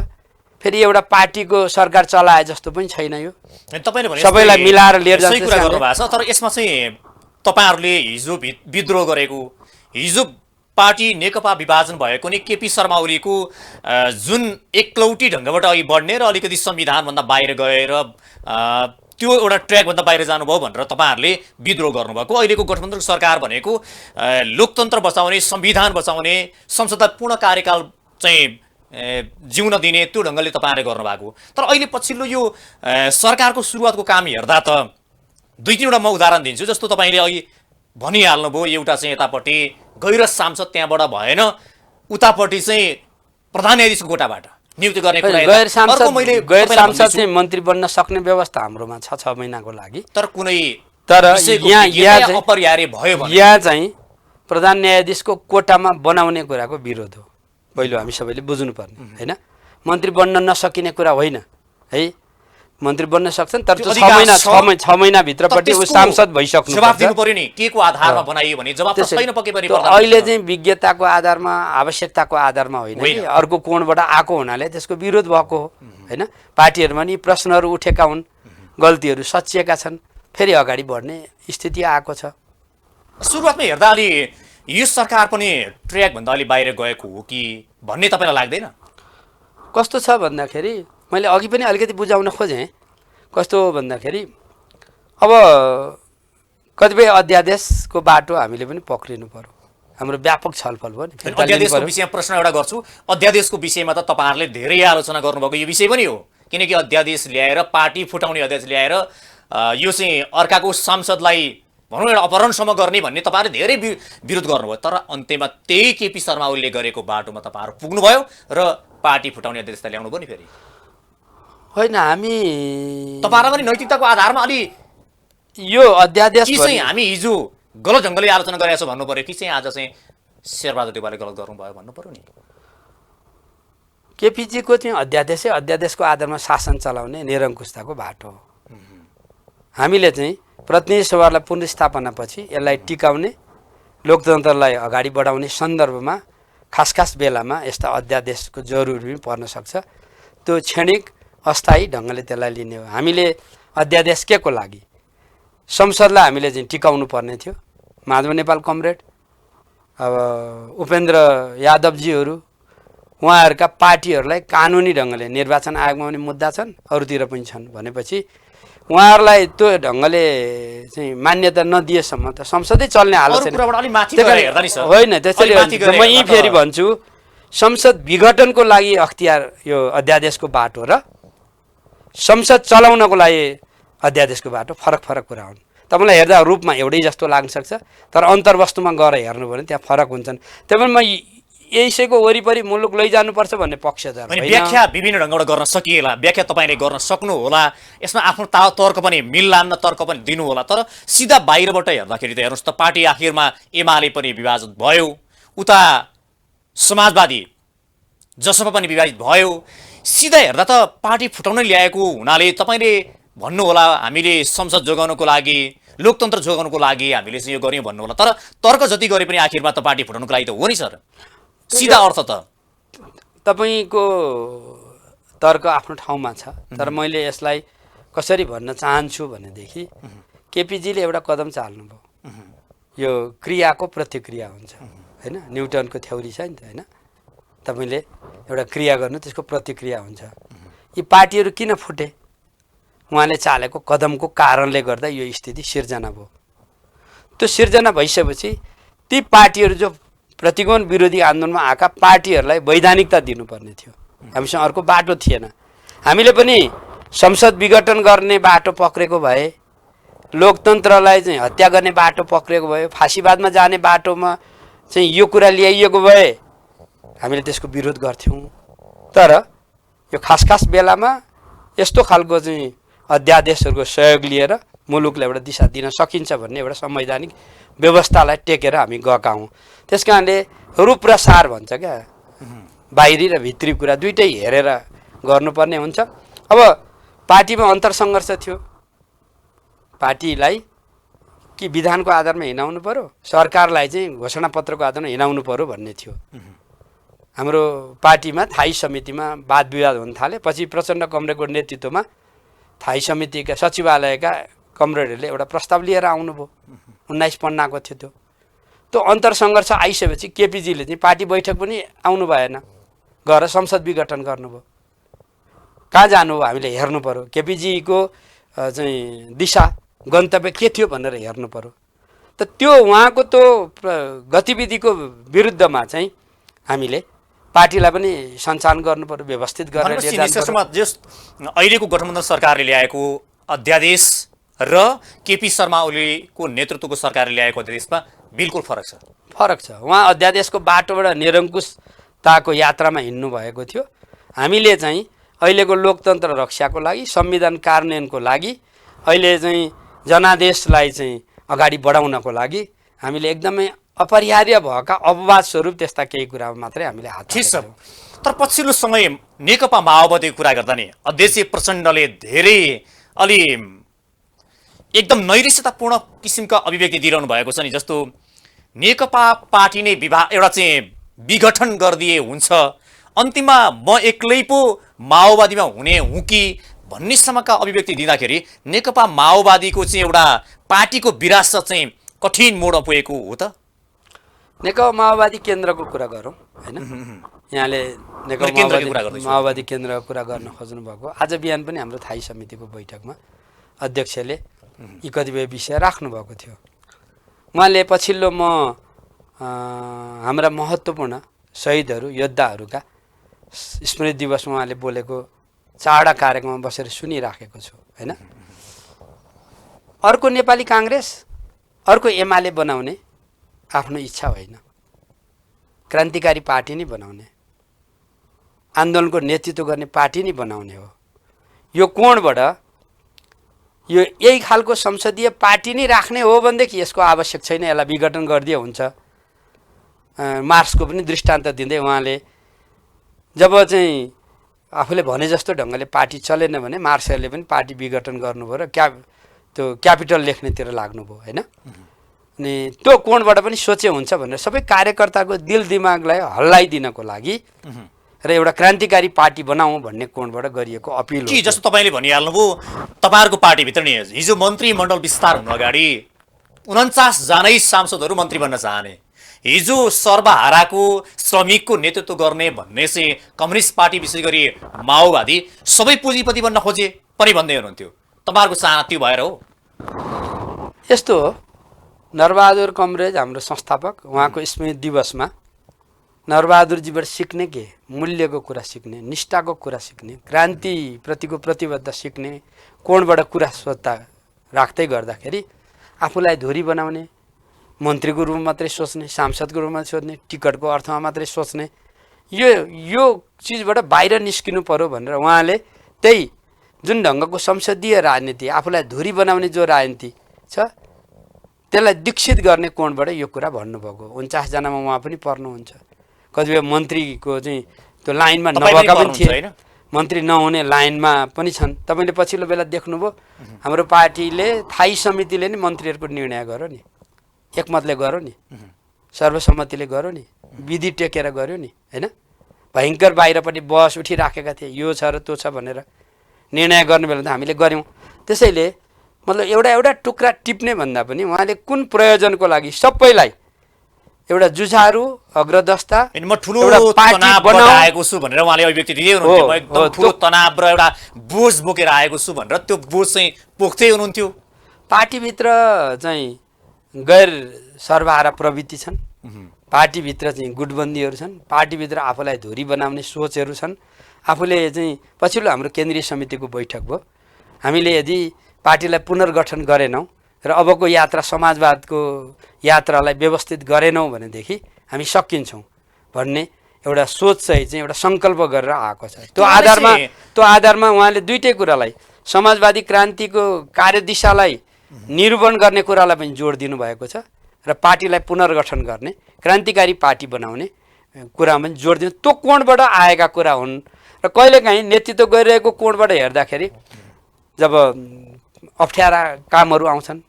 फेरि एउटा पार्टीको सरकार चलाए जस्तो पनि छैन, यो तपाईँले भने सबैलाई मिलाएर लिएर जान्छ कुरा गर्नुभएको छ। तर यसमा चाहिँ तपाईँहरूले हिजो विद्रोह गरेको, हिजो पार्टी नेकपा विभाजन भएको नि केपी शर्मा ओलीको जुन एकलौटी ढङ्गबाट अघि बढ्ने र अलिकति संविधानभन्दा बाहिर गएर त्यो एउटा ट्र्याकभन्दा बाहिर जानुभयो भनेर तपाईँहरूले विद्रोह गर्नुभएको। अहिलेको गठबन्धनको सरकार भनेको लोकतन्त्र बचाउने, संविधान बचाउने, संसदलाई पूर्ण कार्यकाल चाहिँ जिउन दिने त्यो ढङ्गले तपाईँहरूले गर्नुभएको। तर अहिले पछिल्लो यो सरकारको सुरुवातको काम हेर्दा त दुई तिनवटा म उदाहरण दिन्छु। जस्तो तपाईँले अघि भनिहाल्नुभयो, एउटा चाहिँ यतापट्टि गैर सांसद त्यहाँबाट भएन, उतापट्टि चाहिँ प्रधान न्यायाधीशको कोटाबाट नियुक्ति गर्ने कुरा। गैर सांसद चाहिँ मन्त्री बन्न सक्ने व्यवस्था हाम्रोमा छ 6 महिनाको लागि। तर कुनै यहाँ अपरिहार्य भयो भने यहाँ चाहिँ प्रधान न्यायाधीशको कोटामा बनाउने कुराको विरोध हो। पहिलो हामी सबैले बुझ्नुपर्ने हैन। मन्त्री बन्न नसकिने कुरा होइन है, मन्त्री बन्न सक्छन्, तर 6 महिनाभित्रपट्टि ऊ सांसद भइसक्नु जवाफ दिनु पर्यो नि। के को आधारमा बनाइयो भने जवाफ त छैन पक्कै पनि। अहिले चाहिँ विज्ञताको आधारमा, आवश्यकताको आधारमा होइन, अर्को कोणबाट आएको हुनाले त्यसको विरोध भएको हो हैन। पार्टीहरूमा नि प्रश्नहरू उठेका हुन्, गल्तीहरू सच्याएका छन्, फेरि अगाडि बढ्ने स्थिति आएको छ। सुरुवातमा हेर्दा अलि यो सरकार पनि ट्र्याकभन्दा अलि बाहिर गएको हो कि भन्ने तपाईँलाई लाग्दैन? कस्तो छ भन्दाखेरि मैले अघि पनि अलिकति बुझाउन खोजेँ। कस्तो हो भन्दाखेरि अब कतिपय अध्यादेशको बाटो हामीले पनि पक्रिनु पर्यो, हाम्रो व्यापक छलफल भयो नि। अध्यादेशको विषयमा प्रश्न एउटा गर्छु। अध्यादेशको विषयमा त तपाईँहरूले धेरै आलोचना गर्नुभएको यो विषय पनि हो, किनकि अध्यादेश ल्याएर पार्टी फुटाउने अध्यादेश ल्याएर यो चाहिँ अर्काको सांसदलाई भनौँ एउटा अपहरणसम्म गर्ने भन्ने तपाईँहरूले धेरै विरोध गर्नुभयो। तर अन्त्यमा त्यही केपी शर्मा ओलीले गरेको बाटोमा तपाईँहरू पुग्नुभयो र पार्टी फुटाउने अध्यादेशता ल्याउनु भयो नि। फेरि होइन, हामी तपाईँहरू पनि नैतिकताको आधारमा अलि यो अध्यादेश चाहिँ हामी हिजो गलत ढङ्गले आलोचना गरेका छौँ भन्नु पर्यो कि चाहिँ आज चाहिँ शेरबहादुर देउवाले गलत गर्नुभयो भन्नु पर्यो नि? केपीजीको चाहिँ अध्यादेशको आधारमा शासन चलाउने निरङ्कुशताको बाटो हो। हामीले चाहिँ प्रतिनिधि सभालाई पुनर्स्थापनापछि यसलाई टिकाउने, लोकतन्त्रलाई अगाडि बढाउने सन्दर्भमा खास बेलामा यस्ता अध्यादेशको जरुरी पनि पर्न सक्छ। त्यो क्षणिक अस्थायी ढङ्गले त्यसलाई लिने हो। हामीले अध्यादेश के को लागि, संसदलाई हामीले चाहिँ टिकाउनु पर्ने थियो। माधव नेपाल कमरेड, अब उपेन्द्र यादवजीहरू, उहाँहरूका पार्टीहरूलाई कानुनी ढङ्गले निर्वाचन आयोगमा पनि मुद्दा छन्, अरूतिर पनि छन् भनेपछि उहाँहरूलाई त्यो ढङ्गले चाहिँ मान्यता नदिएसम्म त संसदै चल्ने हालत छैन होइन। त्यसैले म यहीँ फेरि भन्छु, संसद विघटनको लागि अख्तियार यो अध्यादेशको बाटो र संसद चलाउनको लागि अध्यादेशको बाटो फरक कुरा हुन्। तपाईँलाई हेर्दा रूपमा एउटै जस्तो लाग्न सक्छ, तर अन्तर्वस्तुमा गएर हेर्नु भने त्यहाँ फरक हुन्छन्। त्यही पनि म यसैको वरिपरि मुलुक लैजानुपर्छ भन्ने पक्षधर होइन। व्याख्या विभिन्न ढङ्गबाट गर्न सकिएला, व्याख्या तपाईँले गर्न सक्नु होला, यसमा आफ्नो तर्क पनि मिल्लान्न, तर्क पनि दिनु होला। तर सिधा बाहिरबाट हेर्दाखेरि त हेर्नुहोस् त, पार्टी आखिरमा एमाले पनि विभाजित भयो, उता समाजवादी जसमा पनि विवादित भयो। सिधा हेर्दा त पार्टी फुटाउन ल्याएको हुनाले तपाईँले भन्नुहोला हामीले संसद जोगाउनको लागि, लोकतन्त्र जोगाउनको लागि हामीले चाहिँ यो गर्यौँ भन्नुहोला, तर तर्क जति गरे पनि आखिरमा त पार्टी फुटाउनको लागि त हो नि सर, सिधा अर्थ त। तपाईँको तर्क आफ्नो ठाउँमा छ, तर मैले यसलाई कसरी भन्न चाहन्छु भनेदेखि केपीजीले एउटा कदम चाल्नुभयो। यो क्रियाको प्रतिक्रिया हुन्छ होइन, न्युटनको थ्योरी छ नि त होइन, तपाईँले एउटा क्रिया गर्नु त्यसको प्रतिक्रिया हुन्छ। यी पार्टीहरू किन फुटे? उहाँले चालेको कदमको कारणले गर्दा यो स्थिति सिर्जना भयो। त्यो सिर्जना भइसकेपछि ती पार्टीहरू जो प्रतिगमन विरोधी आन्दोलनमा आएका पार्टीहरूलाई वैधानिकता दिनुपर्ने थियो। हामीसँग अर्को बाटो थिएन। हामीले पनि संसद विघटन गर्ने बाटो पक्रेको भए, लोकतन्त्रलाई चाहिँ हत्या गर्ने बाटो पक्रेको भए, फाँसीवादमा जाने बाटोमा चाहिँ यो कुरा ल्याइएको भए हामीले त्यसको विरोध गर्थ्यौँ। तर यो खास बेलामा यस्तो खालको चाहिँ अध्यादेशहरूको सहयोग लिएर मुलुकलाई एउटा दिशा दिन सकिन्छ भन्ने एउटा संवैधानिक व्यवस्थालाई टेकेर हामी गएका हौँ। त्यस कारणले रूप र सार भन्छ क्या, बाहिरी र भित्री कुरा दुइटै हेरेर गर्नुपर्ने हुन्छ। अब पार्टीमा अन्तरसङ्घर्ष थियो, पार्टीलाई कि विधानको आधारमा हिँडाउनु पर्यो, सरकारलाई चाहिँ घोषणापत्रको आधारमा हिँडाउनु पर्यो भन्ने थियो। हाम्रो पार्टीमा थाई समितिमा वाद विवाद हुन थाले। पछि प्रचण्ड कमरेडको नेतृत्वमा थाई समितिका सचिवालयका कमरेडहरूले एउटा प्रस्ताव लिएर आउनुभयो। 19 पन्नाको थियो त्यो अन्तरसङ्घर्ष आइसकेपछि केपीजीले चाहिँ पार्टी बैठक पनि आउनु भएन, गएर संसद विघटन गर्नुभयो। कहाँ जानुभयो हामीले हेर्नु पर्यो। केपीजीको चाहिँ दिशा गन्तव्य के थियो भनेर हेर्नु पर्यो। त त्यो उहाँको त्यो गतिविधिको विरुद्धमा चाहिँ हामीले पार्टीलाई पनि सञ्चालन गर्नु पर्यो, व्यवस्थित गरेर अहिलेको गठबन्धन सरकारले ल्याएको अध्यादेश र केपी शर्मा ओलीको नेतृत्वको सरकारले ल्याएको अध्यादेशमा बिल्कुल फरक छ। उहाँ अध्यादेशको बाटोबाट निरङ्कुशताको यात्रामा हिँड्नु भएको थियो। हामीले चाहिँ अहिलेको लोकतन्त्र रक्षाको लागि, संविधान कार्यान्वयनको लागि, अहिले चाहिँ जनादेशलाई चाहिँ अगाडि बढाउनको लागि हामीले एकदमै अपरिहार्य भएका अपवाद स्वरूप त्यस्ता केही कुरामा मात्रै हामीले हात ठिक छ। तर पछिल्लो समय नेकपा माओवादीको कुरा गर्दा नि अध्यक्ष प्रचण्डले धेरै अलि एकदम नैराश्यतापूर्ण किसिमका अभिव्यक्ति दिइरहनु भएको छ नि। जस्तो नेकपा पार्टी नै एउटा चाहिँ विघटन गरिदिए हुन्छ, अन्तिममा म एक्लै पो माओवादीमा हुने हुँ कि भन्नेसम्मका अभिव्यक्ति दिँदाखेरि नेकपा माओवादीको चाहिँ एउटा पार्टीको विरासत चाहिँ कठिन मोडमा पुगेको हो त। नेकपा माओवादी केन्द्रको कुरा गरौँ होइन, यहाँले नेकपा माओवादी केन्द्रको कुरा गर्न खोज्नु भएको। आज बिहान पनि हाम्रो थाई समितिको बैठकमा अध्यक्षले यी कतिपय विषय राख्नु भएको थियो। उहाँले पछिल्लो हाम्रा महत्त्वपूर्ण शहीदहरू योद्धाहरूका स्मृति दिवसमा उहाँले बोलेको चाडा कार्यक्रममा बसेर सुनिराखेको छु होइन। अर्को नेपाली काङ्ग्रेस, अर्को एमाले बनाउने आफ्नो इच्छा होइन, क्रान्तिकारी पार्टी नै बनाउने, आन्दोलनको नेतृत्व गर्ने पार्टी नै बनाउने हो। यो कोणबाट यो यही खालको संसदीय पार्टी नै राख्ने हो भनेदेखि यसको आवश्यक छैन, यसलाई विघटन गरिदिए हुन्छ। मार्क्सको पनि दृष्टान्त दिँदै उहाँले जब चाहिँ आफूले भने जस्तो ढङ्गले पार्टी चलेन भने मार्क्सहरूले पनि पार्टी विघटन गर्नुभयो र त्यो क्यापिटल लेख्नेतिर लाग्नुभयो होइन। अनि त्यो कोणबाट पनि सोचे हुन्छ भनेर सबै कार्यकर्ताको दिल दिमागलाई हल्लाइदिनको लागि र एउटा क्रान्तिकारी पार्टी बनाऊ भन्ने कोणबाट गरिएको अपिल हो। जस्तो तपाईँले भनिहाल्नुभयो तपाईँहरूको पार्टीभित्र नि हिजो मन्त्रीमण्डल विस्तार हुनु अगाडि 49 जनै सांसदहरू मन्त्री बन्न चाहने, हिजो सर्वहाराको श्रमिकको नेतृत्व गर्ने भन्ने चाहिँ कम्युनिस्ट पार्टी विशेष गरी माओवादी सबै पुँजीपति बन्न खोजे पनि भन्दै हुनुहुन्थ्यो। तपाईँहरूको चाहना त्यो भएर हो? यस्तो हो, नरबहादुर कमरेज हाम्रो संस्थापक, उहाँको स्मृति दिवसमा नरबहादुरजीबाट सिक्ने के मूल्यको कुरा सिक्ने, निष्ठाको कुरा सिक्ने, क्रान्तिप्रतिको प्रतिबद्धता सिक्ने कोणबाट कुरा सोध्दा राख्दै गर्दाखेरि आफूलाई धुरी बनाउने, मन्त्रीको रूपमा मात्रै सोच्ने, सांसदको रूपमा सोच्ने, टिकटको अर्थमा मात्रै सोच्ने, यो चिजबाट बाहिर निस्किनु पर्यो भनेर उहाँले त्यही जुन ढङ्गको संसदीय राजनीति, आफूलाई धुरी बनाउने जो राजनीति छ त्यसलाई दीक्षित गर्ने कोणबाट यो कुरा भन्नुभएको। 49 जनामा उहाँ पनि पर्नुहुन्छ। कतिपय मन्त्रीको चाहिँ त्यो लाइनमा तपाईँ पनि नभएका पनि पर्नुहुन्छ, होइन? थिए, मन्त्री नहुने लाइनमा पनि छन्। तपाईँले पछिल्लो बेला देख्नुभयो हाम्रो पार्टीले थाई समितिले नि मन्त्रीहरूको निर्णय गर्यो नि, एकमतले गर्यो नि, सर्वसम्मतिले गर्यो नि, विधि टेकेर गर्यो नि, होइन? भयङ्कर बाहिरपट्टि बस उठिराखेका थिए, यो छ र त्यो छ भनेर निर्णय गर्ने बेला त हामीले गऱ्यौँ। त्यसैले मतलब एउटा एउटा टुक्रा टिप्ने भन्दा पनि उहाँले कुन प्रयोजनको लागि सबैलाई एउटा जुझारु अग्रदस्ता म ठुलो एउटा पार्टी तनाव बनाऊ आएको छु भनेर उहाँले अभिव्यक्ति दिँदै हुनुहुन्थ्यो। म एकदम ठुलो तनाव र एउटा बोझ बोकेर आएको छु भनेर त्यो बोझ चाहिँ पोख्दै हुनुहुन्थ्यो। पार्टीभित्र चाहिँ गैर सर्वहारा प्रवृत्ति छन्, पार्टीभित्र चाहिँ गुटबन्दीहरू छन्, पार्टीभित्र आफूलाई धुरी बनाउने सोचहरू छन्। आफूले चाहिँ पछिल्लो हाम्रो केन्द्रीय समितिको बैठक भयो, हामीले यदि पार्टीलाई पुनर्गठन गरेनौँ र अबको यात्रा समाजवादको यात्रालाई व्यवस्थित गरेनौँ भनेदेखि हामी सकिन्छौँ भन्ने एउटा सोच चाहिँ एउटा सङ्कल्प गरेर आएको छ। त्यो आधारमा उहाँले दुईटै कुरालाई, समाजवादी क्रान्तिको कार्यदिशालाई निरूपण गर्ने कुरालाई पनि जोड दिनुभएको छ र पार्टीलाई पुनर्गठन गर्ने, क्रान्तिकारी पार्टी बनाउने कुरामा पनि जोड दिनु। त्यो कोणबाट आएका कुरा हुन् र कहिलेकाहीँ नेतृत्व गरिरहेको कोणबाट हेर्दाखेरि जब अप्ठ्यारा कामहरू आउँछन्,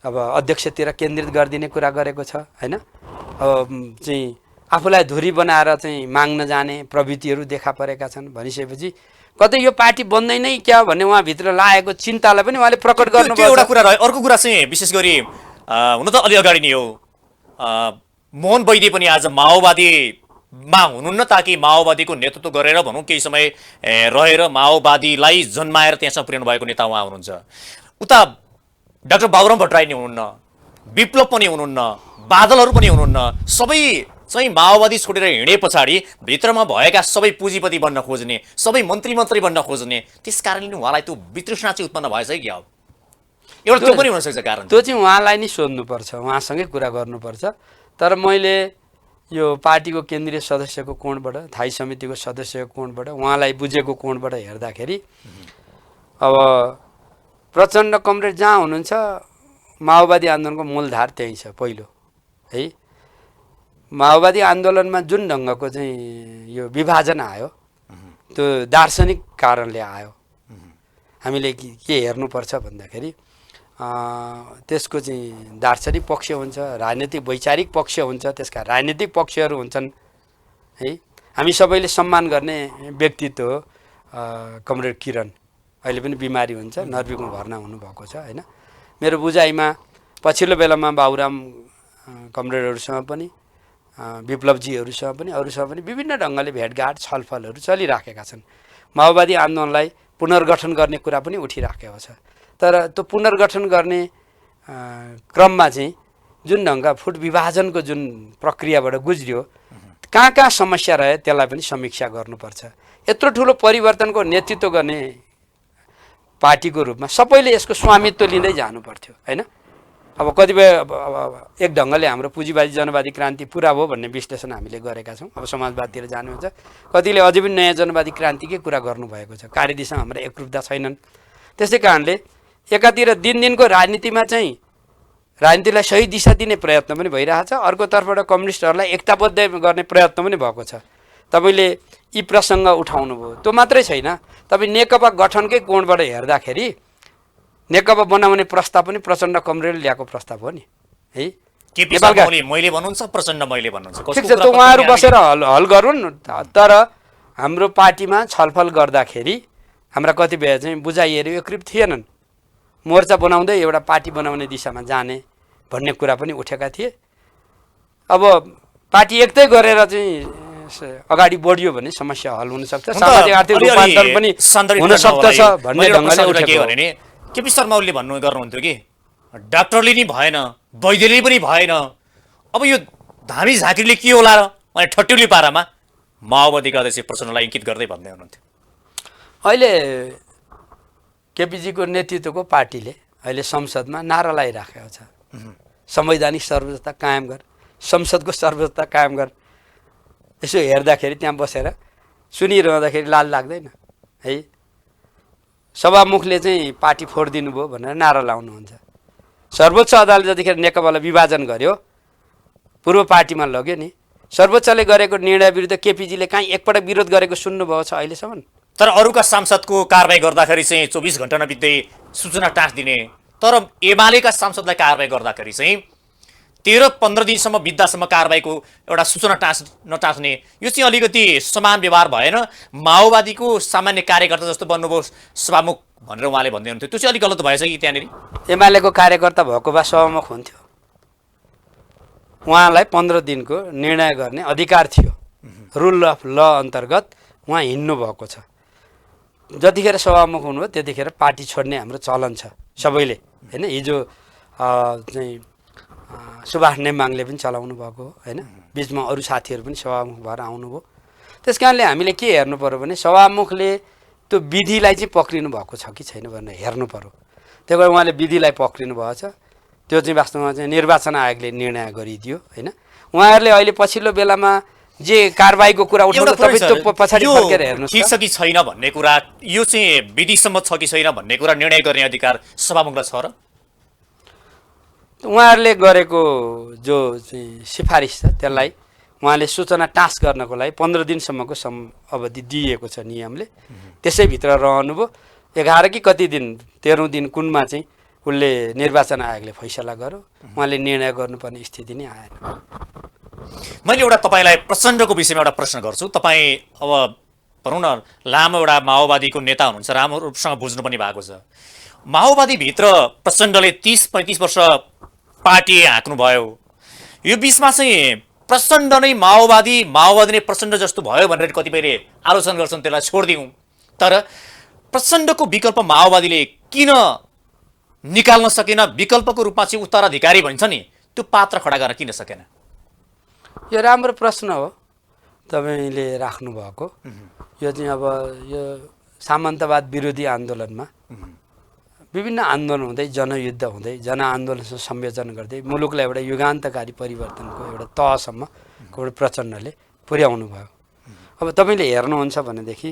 अब अध्यक्षतिर केन्द्रित गरिदिने कुरा गरेको छ, होइन? अब चाहिँ आफूलाई धुरी बनाएर चाहिँ माग्न जाने प्रवृत्तिहरू देखा परेका छन् भनिसकेपछि कतै यो पार्टी बन्दैन क्या भन्ने उहाँभित्र लागेको चिन्तालाई पनि उहाँले प्रकट गर्नुभयो। एउटा कुरा रह्यो। अर्को कुरा चाहिँ विशेष गरी हुन त अलि अगाडि नै हो, मोहन वैद्य पनि आज माओवादीमा हुनुहुन्न, ताकि माओवादीको नेतृत्व गरेर भनौँ केही समय रहेर माओवादीलाई जन्माएर त्यहाँसम्म पुर्याउनु भएको नेता उहाँ हुनुहुन्छ। उता डाक्टर बाबुराम भट्टराई नि हुनुहुन्न, विप्लव पनि हुनुहुन्न, बादलहरू पनि हुनुहुन्न। सबै चाहिँ माओवादी छोडेर हिँडे पछाडि भित्रमा भएका सबै पुँजीपति बन्न खोज्ने, सबै मन्त्री बन्न खोज्ने, त्यस कारणले उहाँलाई त्यो वितृष्णा चाहिँ उत्पन्न भएछ कि क्या हो? एउटा त्यो पनि हुनसक्छ कारण। त्यो चाहिँ उहाँलाई नै सोध्नुपर्छ, उहाँसँगै कुरा गर्नुपर्छ। तर मैले यो पार्टीको केन्द्रीय सदस्यको कोणबाट, थाई समितिको सदस्यको कोणबाट, उहाँलाई बुझेको कोणबाट हेर्दाखेरि अब प्रचण्ड कमरेड जहाँ हुनुहुन्छ माओवादी आन्दोलनको मूलधार त्यही छ। पहिलो है, माओवादी आन्दोलनमा जुन ढङ्गको चाहिँ यो विभाजन आयो त्यो दार्शनिक कारणले आयो। हामीले के हेर्नुपर्छ भन्दाखेरि त्यसको चाहिँ दार्शनिक पक्ष हुन्छ, राजनीतिक वैचारिक पक्ष हुन्छ, त्यसका राजनीतिक पक्षहरू हुन्छन् है। हामी सबैले सम्मान गर्ने व्यक्तित्व हो कमरेड किरण, अहिले पनि बिमारी हुन्छ, नर्बीमा भर्ना हुनुभएको छ, होइन? मेरो बुझाइमा पछिल्लो बेलामा बाबुराम कमरेडहरूसँग पनि, विप्लवजीहरूसँग पनि, अरूसँग पनि विभिन्न ढङ्गले भेटघाट छलफलहरू चलिराखेका छन्। माओवादी आन्दोलनलाई पुनर्गठन गर्ने कुरा पनि उठिराखेको छ। तर त्यो पुनर्गठन गर्ने क्रममा चाहिँ जुन ढङ्गका फुट विभाजनको जुन प्रक्रियाबाट गुज्रियो, कहाँ कहाँ समस्या रह्यो त्यसलाई पनि समीक्षा गर्नुपर्छ। यत्रो ठुलो परिवर्तनको नेतृत्व गर्ने पार्टीको रूपमा सबैले यसको स्वामित्व लिँदै जानु पर्थ्यो, होइन? अब कतिपय एक ढङ्गले हाम्रो पुँजीवादी जनवादी क्रान्ति पुरा भयो भन्ने विश्लेषण हामीले गरेका छौँ। अब समाजवादतिर जानुहुन्छ, कतिले अझै पनि नयाँ जनवादी क्रान्तिकै कुरा गर्नुभएको छ। कार्यदिशा हाम्रो एकरूपता छैनन्। त्यसै कारणले एकातिर दिनको राजनीतिमा चाहिँ राजनीतिलाई सही दिशा दिने प्रयत्न पनि भइरहेछ, अर्कोतर्फबाट कम्युनिस्टहरूलाई एकताबद्ध गर्ने प्रयत्न पनि भएको छ। तपाईँले यी प्रसङ्ग उठाउनु भयो, त्यो मात्रै छैन। तपाईँ नेकपा गठनकै कोणबाट हेर्दाखेरि नेकपा बनाउने प्रस्ताव पनि प्रचण्ड कमरेडले ल्याएको प्रस्ताव हो नि, है? मैले भन्नुहुन्छ, प्रचण्ड मैले भन्नुहुन्छ, ठिक छ, त्यो उहाँहरू बसेर हल गरून्। तर हाम्रो पार्टीमा छलफल गर्दाखेरि हाम्रा कतिपय चाहिँ बुझाइहरू एकरूप थिएनन्। मोर्चा बनाउँदै एउटा पार्टी बनाउने दिशामा जाने भन्ने कुरा पनि उठेका थिए। अब पार्टी एकतै गरेर चाहिँ अगाडि बढियो भने समस्या हल हुनसक्छ, सामाजिक आर्थिक रूपान्तरण पनि हुन सक्दछ भन्ने ढङ्गले उठेको हो। केपी शर्मा ओलीले गर्नुहुन्थ्यो कि डाक्टरले नि भएन, वैद्यले पनि भएन, अब यो धामी झाँक्रीले के होला र भने ठट्यौली पारामा माओवादीका अध्यक्ष प्रचण्डलाई इङ्कित गर्दै भन्दै हुनुहुन्थ्यो। अहिले केपीजीको नेतृत्वको पार्टीले अहिले संसदमा नारा लगाइराखेको छ, संवैधानिक सर्वोच्चता कायम गर, संसदको सर्वोच्चता कायम गर। यसो हेर्दाखेरि त्यहाँ बसेर सुनिरहँदाखेरि लाज लाग्दैन है? सभामुखले चाहिँ पार्टी फोडिदिनु भयो भनेर नारा लाउनुहुन्छ। सर्वोच्च अदालतले जतिखेर नेकपालाई विभाजन गर्यो, पूर्व पार्टीमा लग्यो नि, सर्वोच्चले गरेको निर्णय विरुद्ध केपीजीले कहीँ एकपटक विरोध गरेको सुन्नुभएको छ अहिलेसम्म? तर अरूका सांसदको कारबाही गर्दाखेरि चाहिँ 24 घण्टा नबित्दै सूचना टाँस दिने, तर एमालेका सांसदलाई कारबाही गर्दाखेरि चाहिँ 13-15 दिनसम्म बित्दासम्म कारबाहीको एउटा सूचना नटाँस्ने, यो चाहिँ अलिकति समान व्यवहार भएन? माओवादीको सामान्य कार्यकर्ता जस्तो बन्नुभयो सभामुख भनेर उहाँले भन्दै हुनुहुन्थ्यो, त्यो चाहिँ अलिक गलत भएछ कि त्यहाँनिर? एमालेको कार्यकर्ता भएको भए सभामुख हुन्थ्यो। उहाँलाई 15 दिनको निर्णय गर्ने अधिकार थियो। रुल अफ ल अन्तर्गत उहाँ हिँड्नु भएको छ। जतिखेर सभामुख हुनुभयो त्यतिखेर पार्टी छोड्ने हाम्रो चलन छ सबैले, होइन? हिजो चाहिँ सुभाष नेमाङले पनि चलाउनु भएको होइन, बिचमा अरू साथीहरू पनि सभामुख भएर आउनुभयो। त्यस कारणले हामीले के हेर्नु पर्यो भने सभामुखले त्यो विधिलाई चाहिँ पक्रिनु भएको छ कि छैन भनेर हेर्नु पर्यो। त्यही भएर उहाँले विधिलाई पक्रिनु भएको छ, त्यो चाहिँ वास्तवमा चाहिँ निर्वाचन आयोगले निर्णय गरिदियो होइन। उहाँहरूले अहिले पछिल्लो बेलामा जे कारबाहीको कुरा उठाउँदा तपाईँ त्यो पछाडि फर्केर हेर्नुहोस्, ठिक छ कि छैन भन्ने कुरा, यो चाहिँ विधिसम्म छ कि छैन भन्ने कुरा निर्णय गर्ने अधिकार सभामुखलाई छ र? उहाँहरूले गरेको जो चाहिँ सिफारिस छ त्यसलाई उहाँले सूचना टाँस गर्नको लागि 15 दिनसम्मको अवधि दिएको छ नियमले। त्यसैभित्र रहनुभयो। 11 कि कति दिन 13औं दिन कुनमा चाहिँ उसले निर्वाचन आयोगले फैसला गर्यो, उहाँले निर्णय गर्नुपर्ने स्थिति नै आएन। मैले एउटा तपाईँलाई प्रचण्डको विषयमा एउटा प्रश्न गर्छु। तपाईँ अब भनौँ न लामो एउटा माओवादीको नेता हुनुहुन्छ, राम्रोसँग बुझ्नु पनि भएको छ। माओवादीभित्र प्रचण्डले 30-35 वर्ष पार्टी हाँक्नुभयो, यो बिचमा चाहिँ प्रचण्ड नै माओवादी नै प्रचण्ड जस्तो भयो भनेर कतिपयले आलोचना गर्छन्, त्यसलाई छोडिदिउँ। तर प्रचण्डको विकल्प माओवादीले किन निकाल्न सकेन? विकल्पको रूपमा चाहिँ उत्तराधिकारी भन्छ नि, त्यो पात्र खडा गर्न किन सकेन? यो राम्रो प्रश्न हो तपाईँले राख्नुभएको। यो चाहिँ अब यो सामन्तवाद विरोधी आन्दोलनमा विभिन्न आन्दोलन हुँदै जनयुद्ध हुँदै जनआन्दोलनसँग संयोजन गर्दै मुलुकलाई एउटा युगान्तकारी परिवर्तनको एउटा तहसम्म एउटा प्रचण्डले पुर्याउनु भयो। अब तपाईँले हेर्नुहुन्छ भनेदेखि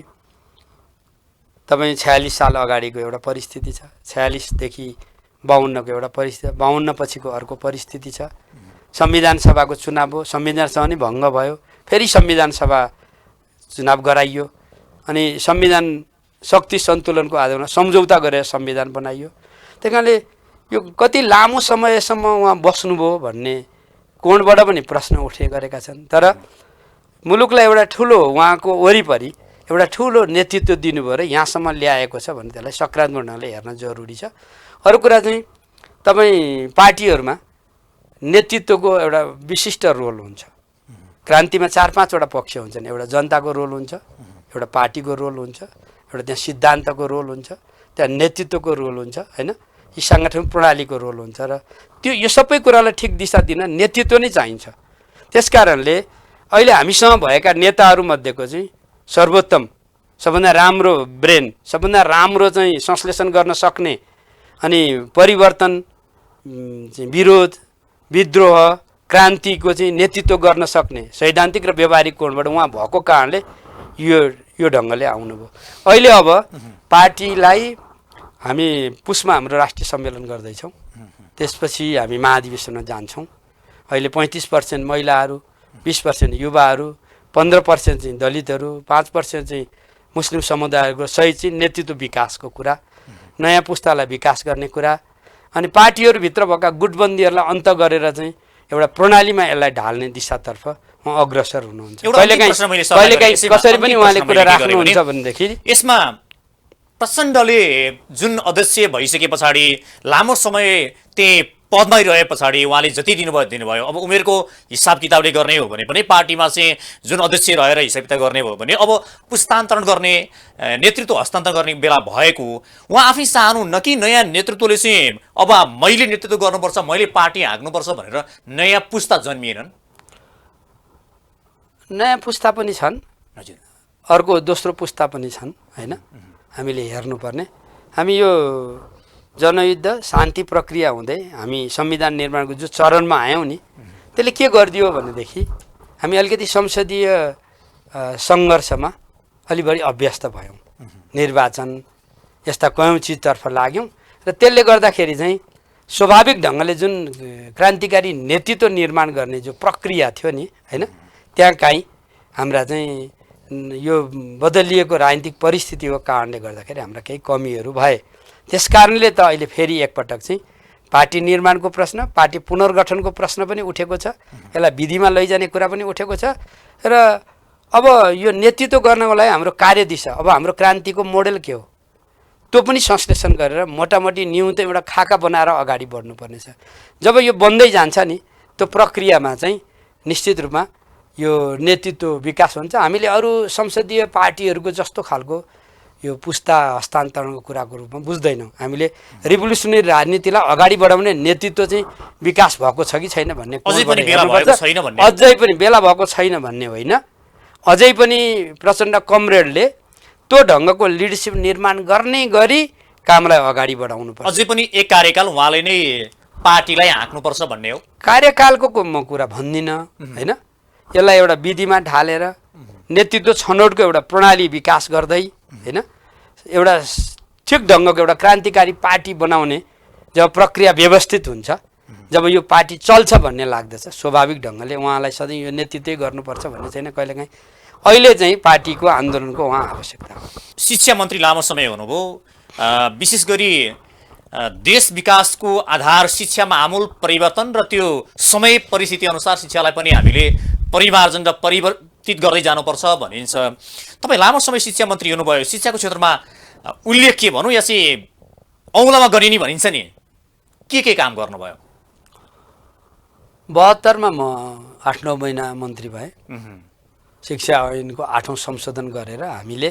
तपाईँ 46 साल अगाडिको एउटा परिस्थिति छ, 46 देखि 52 को एउटा परिस्थिति, 52 पछिको अर्को परिस्थिति छ। संविधान सभाको चुनाव हो, संविधान सभा नै भङ्ग भयो, फेरि संविधान सभा चुनाव गराइयो अनि संविधान शक्ति सन्तुलनको आधारमा सम्झौता गरेर संविधान बनाइयो। त्यही कारणले यो कति लामो समयसम्म उहाँ बस्नुभयो भन्ने कोणबाट पनि प्रश्न उठे गरेका छन्। तर मुलुकलाई एउटा ठुलो उहाँको वरिपरि एउटा ठुलो नेतृत्व दिनुभयो र यहाँसम्म ल्याएको छ भने त्यसलाई सकारात्मक ढङ्गले हेर्न जरुरी छ। अरू कुरा चाहिँ तपाईँ पार्टीहरूमा नेतृत्वको एउटा विशिष्ट रोल हुन्छ। क्रान्तिमा 4-5 वटा पक्ष हुन्छन्। एउटा जनताको रोल हुन्छ, एउटा पार्टीको रोल हुन्छ, एउटा त्यहाँ सिद्धान्तको रोल हुन्छ, त्यहाँ नेतृत्वको रोल हुन्छ होइन, यी साङ्गठनिक प्रणालीको रोल हुन्छ। र त्यो यो सबै कुरालाई ठिक दिशा दिन नेतृत्व नै चाहिन्छ। त्यसकारणले अहिले हामीसँग भएका नेताहरूमध्येको चाहिँ सर्वोत्तम, सबभन्दा राम्रो ब्रेन, सबभन्दा राम्रो चाहिँ संश्लेषण गर्न सक्ने अनि परिवर्तन, विरोध, विद्रोह, क्रान्तिको चाहिँ नेतृत्व गर्न सक्ने सैद्धान्तिक र व्यवहारिक कोणबाट उहाँ भएको कारणले यो ढङ्गले आउनुभयो। अहिले अब पार्टीलाई हामी पुसमा हाम्रो राष्ट्रिय सम्मेलन गर्दैछौँ, त्यसपछि हामी महाधिवेशनमा जान्छौँ। अहिले 35% महिलाहरू, 20% युवाहरू, 15% चाहिँ दलितहरू, 5% चाहिँ मुस्लिम समुदायको सहित चाहिँ नेतृत्व विकासको कुरा, नयाँ पुस्तालाई विकास गर्ने कुरा अनि पार्टीहरूभित्र भएका गुटबन्दीहरूलाई अन्त गरेर चाहिँ एउटा प्रणालीमा यसलाई ढाल्ने दिशातर्फ उहाँ अग्रसर हुनुहुन्छ। कहिलेकाहीँ कसरी पनि उहाँले कुरा राख्नुहुन्छ भनेदेखि यसमा प्रचण्डले जुन अध्यक्ष भइसके पछाडि लामो समय त्यही पदमै रहे पछाडि उहाँले जति दिनुभयो, अब उमेरको हिसाब किताबले गर्ने हो भने पनि पार्टीमा चाहिँ जुन अध्यक्ष रहेर हिसाब किताब गर्ने हो भने अब पुस्तान्तरण गर्ने, नेतृत्व हस्तान्तरण गर्ने बेला भएको उहाँ आफै चाहनुहुन्न कि नयाँ नेतृत्वले चाहिँ अब मैले नेतृत्व गर्नुपर्छ, मैले पार्टी हाँक्नुपर्छ भनेर नयाँ पुस्ता जन्मिएनन्? नयाँ पुस्ता पनि छन्, हजुर, अर्को दोस्रो पुस्ता पनि छन् होइन। हामीले हेर्नुपर्ने, हामी यो जनयुद्ध शान्ति प्रक्रिया हुँदै हामी संविधान निर्माणको जो चरणमा आयौँ नि, त्यसले के गरिदियो भनेदेखि हामी अलिकति संसदीय सङ्घर्षमा अलि बढी अभ्यस्त भयौँ, निर्वाचन यस्ता कयौँ चिजतर्फ लाग्यौँ र त्यसले गर्दाखेरि चाहिँ स्वाभाविक ढङ्गले जुन क्रान्तिकारी नेतृत्व निर्माण गर्ने जो प्रक्रिया थियो नि होइन, त्यहाँ काहीँ हाम्रा चाहिँ यो बदलिएको राजनीतिक परिस्थितिको कारणले गर्दाखेरि हाम्रा केही कमीहरू भए। त्यस कारणले त अहिले फेरि एकपटक चाहिँ पार्टी निर्माणको प्रश्न, पार्टी पुनर्गठनको प्रश्न पनि उठेको छ, यसलाई विधिमा लैजाने कुरा पनि उठेको छ। र अब यो नेतृत्व गर्नको लागि हाम्रो कार्यदिशा, अब हाम्रो क्रान्तिको मोडेल के हो त्यो पनि संश्लेषण गरेर मोटामोटी न्यूनतम एउटा खाका बनाएर अगाडि बढ्नुपर्नेछ। जब यो बन्दै जान्छ नि त्यो प्रक्रियामा चाहिँ निश्चित रूपमा यो नेतृत्व विकास हुन्छ। हामीले अरू संसदीय पार्टीहरूको जस्तो खालको यो पुस्ता हस्तान्तरणको कुराको रूपमा बुझ्दैनौँ। हामीले रिभोल्युसनरी राजनीतिलाई अगाडि बढाउने नेतृत्व चाहिँ विकास भएको छ कि छैन भन्ने अझै पनि बेला भएको छैन भन्ने होइन, अझै पनि प्रचण्ड कमरेडले त्यो ढङ्गको लिडरसिप निर्माण गर्ने गरी कामलाई अगाडि बढाउनु पर्छ। अझै पनि एक कार्यकाल उहाँले नै पार्टीलाई हाँक्नुपर्छ भन्ने हो। कार्यकालको म कुरा भन्दिनँ होइन, यसलाई एउटा विधिमा ढालेर नेतृत्व छनौटको एउटा प्रणाली विकास गर्दै होइन, एउटा ठिक ढङ्गको एउटा क्रान्तिकारी पार्टी बनाउने जब प्रक्रिया व्यवस्थित हुन्छ, जब यो पार्टी चल्छ भन्ने लाग्दछ, स्वाभाविक ढङ्गले उहाँलाई सधैँ यो नेतृत्वै गर्नुपर्छ भन्ने छैन कहिलेकाहीँ। अहिले चाहिँ पार्टीको आन्दोलनको उहाँ आवश्यकता हो। शिक्षा मन्त्री लामो समय हुनुभयो, विशेष गरी देश विकासको आधार शिक्षामा आमूल परिवर्तन र त्यो समय परिस्थिति अनुसार शिक्षालाई पनि हामीले परिमार्जन र परिवर्तित गर्दै जानुपर्छ भनिन्छ। तपाईँ लामो समय शिक्षा मन्त्री हुनुभयो, शिक्षाको क्षेत्रमा उल्लेख के भनौँ या चाहिँ औँलामा गरिने भनिन्छ नि, के काम गर्नुभयो? 72मा म 8-9 महिना मन्त्री भएँ। शिक्षा ऐनको 8औं संशोधन गरेर हामीले